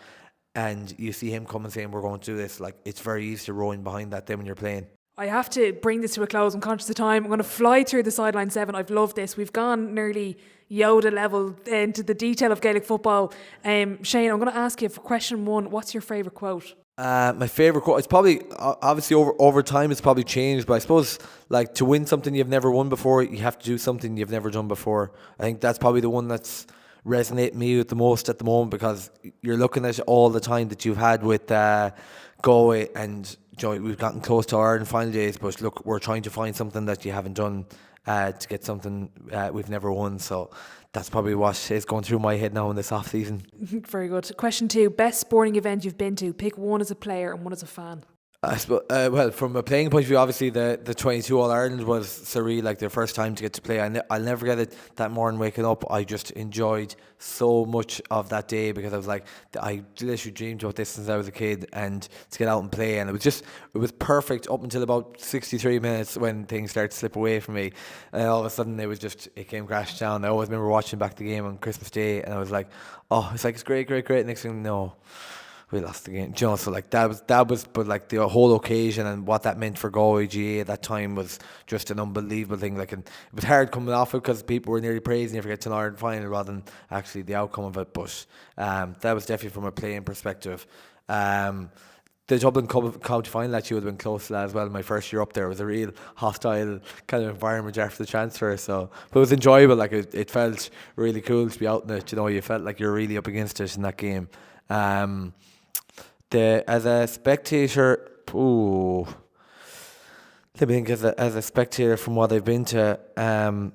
Speaker 2: and you see him come and saying we're going to do this. Like it's very easy to row in behind that then when you're playing.
Speaker 1: I have to bring this to a close. I'm conscious of time. I'm going to fly through the sideline 7. I've loved this. We've gone nearly Yoda level into the detail of Gaelic football. Shane, I'm going to ask you for question 1. What's your favourite quote?
Speaker 2: My favourite quote, it's probably, obviously over time it's probably changed, but I suppose like to win something you've never won before, you have to do something you've never done before. I think that's probably the one that's resonating me with the most at the moment, because you're looking at all the time that you've had with Galway, and we've gotten close to our Ireland final days, but look, we're trying to find something that you haven't done to get something we've never won. So that's probably what is going through my head now in this off season.
Speaker 1: Very good. Question 2, best sporting event you've been to. Pick one as a player and one as a fan.
Speaker 2: I suppose, well, from a playing point of view, obviously the 22 All Ireland was surreal, like their first time to get to play. I'll never get it. That morning waking up, I just enjoyed so much of that day, because I was like, I literally dreamed about this since I was a kid, and to get out and play, and it was perfect up until about 63 minutes when things started to slip away from me, and all of a sudden it came crashing down. I always remember watching back the game on Christmas Day, and I was like, oh, it's great. Next thing, no, we lost the game. So like that was, but like the whole occasion and what that meant for Galway GA at that time was just an unbelievable thing. Like, and it was hard coming off it because people were nearly praising you for getting to an Ireland final rather than actually the outcome of it. But that was definitely from a playing perspective. The Dublin County final actually would have been close to that as well. My first year up there, it was a real hostile kind of environment after the transfer. So, but it was enjoyable. Like it felt really cool to be out in it. You felt like you're really up against it in that game. As a spectator, let me think. As a spectator, from what I've been to, I'm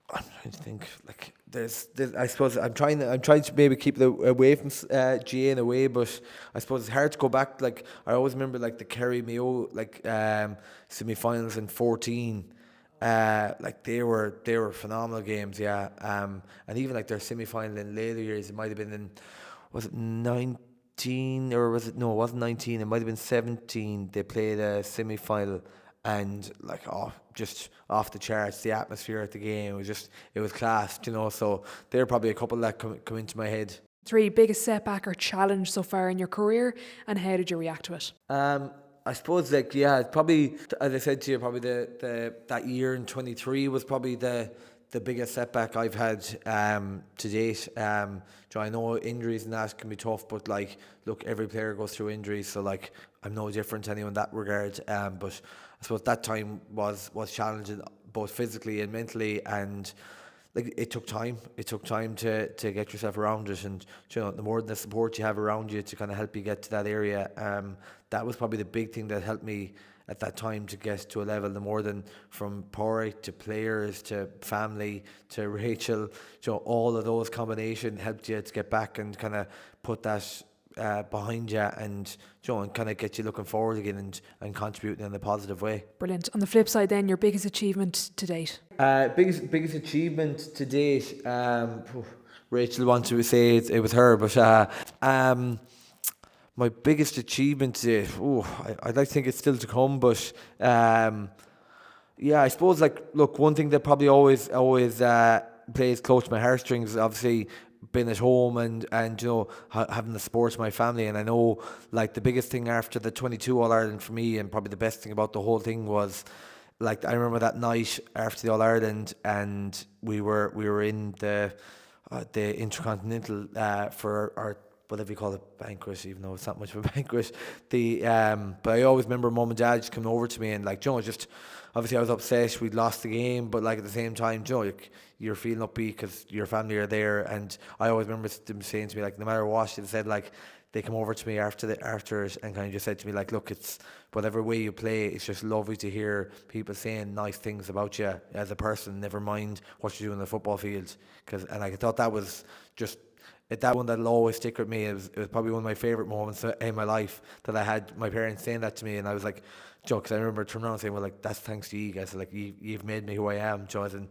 Speaker 2: trying to think. Like there's I suppose I'm trying to maybe keep it away from GA in a way, but I suppose it's hard to go back. Like I always remember like the Kerry Mayo semi-finals in 2014. Like they were phenomenal games, yeah. And even like their semi-final in later years, it might have been was it 19 or was it, no, it wasn't 19, it might have been 17. They played a semi-final, and like, oh, just off the charts. The atmosphere at the game it was class, So there are probably a couple that come into my head.
Speaker 1: 3, biggest setback or challenge so far in your career, and how did you react to it?
Speaker 2: I suppose, like, yeah, probably, as I said to you, probably that year in 23 was probably the biggest setback I've had to date. I know injuries and that can be tough, but like, look, every player goes through injuries, so like, I'm no different to anyone in that regard. But I suppose that time was challenging, both physically and mentally, and like it took time. It took time to get yourself around it, and the more the support you have around you to kind of help you get to that area, that was probably the big thing that helped me at that time to get to a level. The more than from Porrick to players to family to Rachel, all of those combination helped you to get back and kind of put that behind you, and and kind of get you looking forward again and contributing in a positive way. Brilliant.
Speaker 1: On the flip side then, your biggest achievement to date?
Speaker 2: Biggest achievement to date, Rachel wanted to say it was her, but my biggest achievement to date, I'd like to think it's still to come, but I suppose, like, look, one thing that probably always plays close to my heartstrings is obviously being at home and having the support of my family. And I know, like, the biggest thing after the 22 All Ireland for me, and probably the best thing about the whole thing, was, like, I remember that night after the All Ireland, and we were in the Intercontinental for our, whatever you call it, banquet, even though it's not much of a banquet. But I always remember Mum and Dad just coming over to me and, like, just obviously I was upset we'd lost the game, but like at the same time, you're feeling upbeat because your family are there. And I always remember them saying to me, like, no matter what, they said, like, they come over to me after it and kind of just said to me like, look, it's whatever way you play, it's just lovely to hear people saying nice things about you as a person, never mind what you do in the football field. And I thought that was just that one that'll always stick with me. It was probably one of my favourite moments in my life, that I had my parents saying that to me, and I was like, Joe, because I remember turning around and saying, well, like, that's thanks to you guys, like, you've made me who I am, Joe, and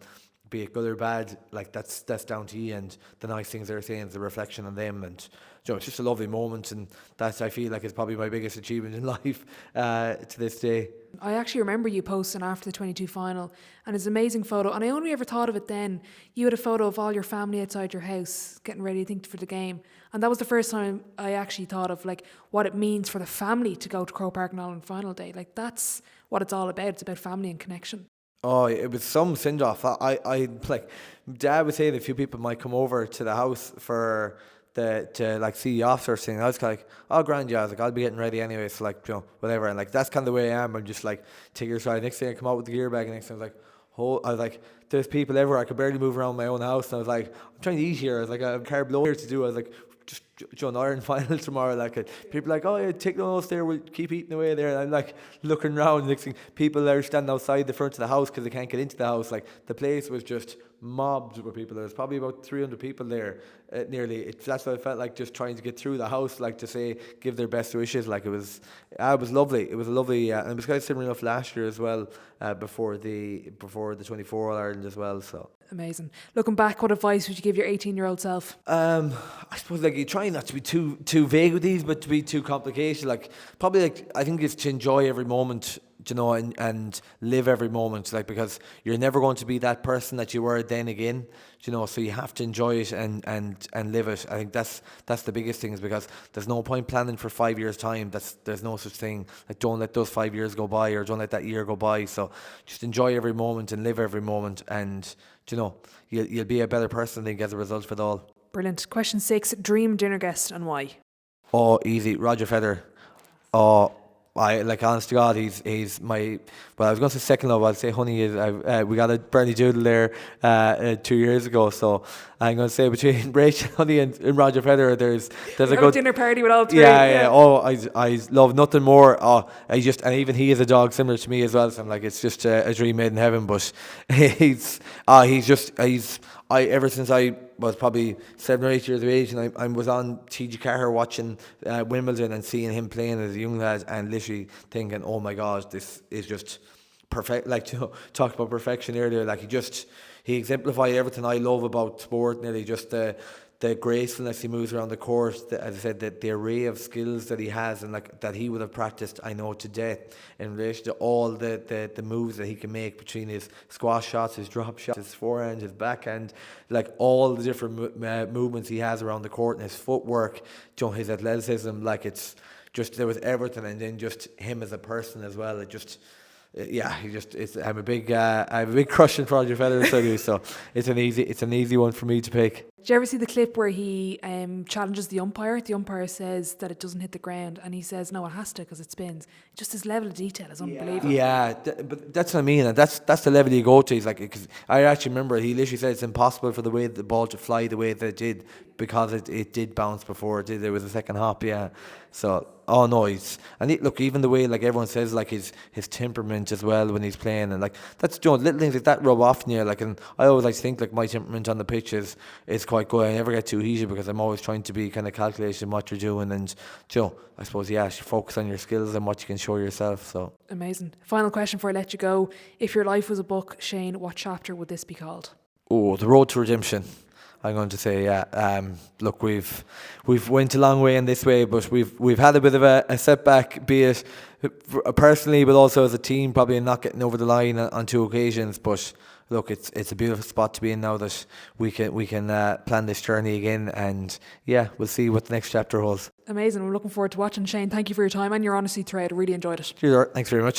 Speaker 2: be it good or bad, like, that's down to you, and the nice things they're saying is a reflection on them. And Joe, it's just a lovely moment, and that, I feel like, is probably my biggest achievement in life to this day.
Speaker 1: I actually remember you posting after the 22 final, and it's an amazing photo, and I only ever thought of it then. You had a photo of all your family outside your house getting ready, I think, for the game, and that was the first time I actually thought of like what it means for the family to go to Croke Park on Ireland final day. Like, that's what it's all about. It's about family and connection.
Speaker 2: Oh, it was some send off. I like, Dad was saying a few people might come over to the house for to like see the officers thing. I was kind of like, oh, grand, yeah. I was like, I'll be getting ready anyway, so like, whatever. And like, that's kind of the way I am. I'm just like, take your side. Next thing I come out with the gear bag, and next thing I was like, I was like, there's people everywhere. I could barely move around my own house, and I was like, I'm trying to eat here. I was like, I have carb load here to do. I was like, just John Iron final tomorrow. Like, people are like, oh yeah, take notes there. We'll keep eating away there. And I'm like looking around. Next thing, people are standing outside the front of the house because they can't get into the house. Like, the place was just mobbed with people. There was probably about 300 people there, nearly. That's what I felt like, just trying to get through the house, like, to say, give their best wishes. Like, it was lovely. It was a lovely, and it was kind of similar enough last year as well, before the 24 All Ireland as well. So
Speaker 1: amazing. Looking back, what advice would you give your 18-year-old self?
Speaker 2: I suppose, like, you try not to be too vague with these, but to be too complicated. Like, probably, like, I think it's to enjoy every moment, and live every moment, like, because you're never going to be that person that you were then again, so you have to enjoy it and live it. I think that's the biggest thing, is because there's no point planning for 5 years time. There's no such thing. Like, don't let those 5 years go by, or don't let that year go by. So just enjoy every moment and live every moment, and you'll be a better person, I think, as a result of it all.
Speaker 1: Brilliant. Question 6, dream dinner guest and why?
Speaker 2: Oh, easy, Roger Federer. Oh, honest to God, he's my, well, I was going to say second love. I'll say honey is. We got a Bernie Doodle there 2 years ago, so I'm going to say between Rachel, honey, and Roger Federer, there's a good
Speaker 1: dinner party with all three.
Speaker 2: Yeah. Oh, I love nothing more. Oh, and even he is a dog similar to me as well. So I'm like, it's just a dream made in heaven. But ever since I was probably 7 or 8 years of age, and I was on TG Carr watching Wimbledon and seeing him playing as a young lad, and literally thinking, oh my God, this is just perfect. Like, talk about perfection earlier. Like, he exemplified everything I love about sport. Nearly just the gracefulness he moves around the court, as I said, the array of skills that he has, and like that he would have practiced, I know, to death, in relation to all the moves that he can make, between his squash shots, his drop shots, his forehand, his backhand, like all the different movements he has around the court, and his footwork, his athleticism. Like, it's just, there was everything, and then just him as a person as well. It just, I have a big crush on Roger Federer, so it's an easy one for me to pick.
Speaker 1: Did you ever see the clip where he challenges the umpire? The umpire says that it doesn't hit the ground, and he says, no, it has to, because it spins. Just his level of detail is unbelievable.
Speaker 2: Yeah, but that's what I mean, and that's the level you go to. He's like, because I actually remember he literally said it's impossible for the ball to fly the way that it did, because it did bounce before it did. There was a second hop, yeah. So, oh no, look, even the way, like, everyone says, like, his temperament as well when he's playing, and like, that's little things like that rub off on you. Like, and I always like to think, like, my temperament on the pitch is quite good. I never get too heated, because I'm always trying to be kind of calculated in what you're doing, and I suppose, you focus on your skills and what you can show yourself. So
Speaker 1: amazing. Final question before I let you go: if your life was a book, Shane, what chapter would this be called?
Speaker 2: Oh, The Road to Redemption. I'm going to say, look, we've went a long way in this way, but we've had a bit of a setback, be it personally, but also as a team, probably not getting over the line on 2 occasions. But look, it's a beautiful spot to be in now, that we can plan this journey again, and we'll see what the next chapter holds.
Speaker 1: Amazing. We're looking forward to watching. Shane, thank you for your time and your honesty throughout. I really enjoyed it.
Speaker 2: Cheers, thanks very much.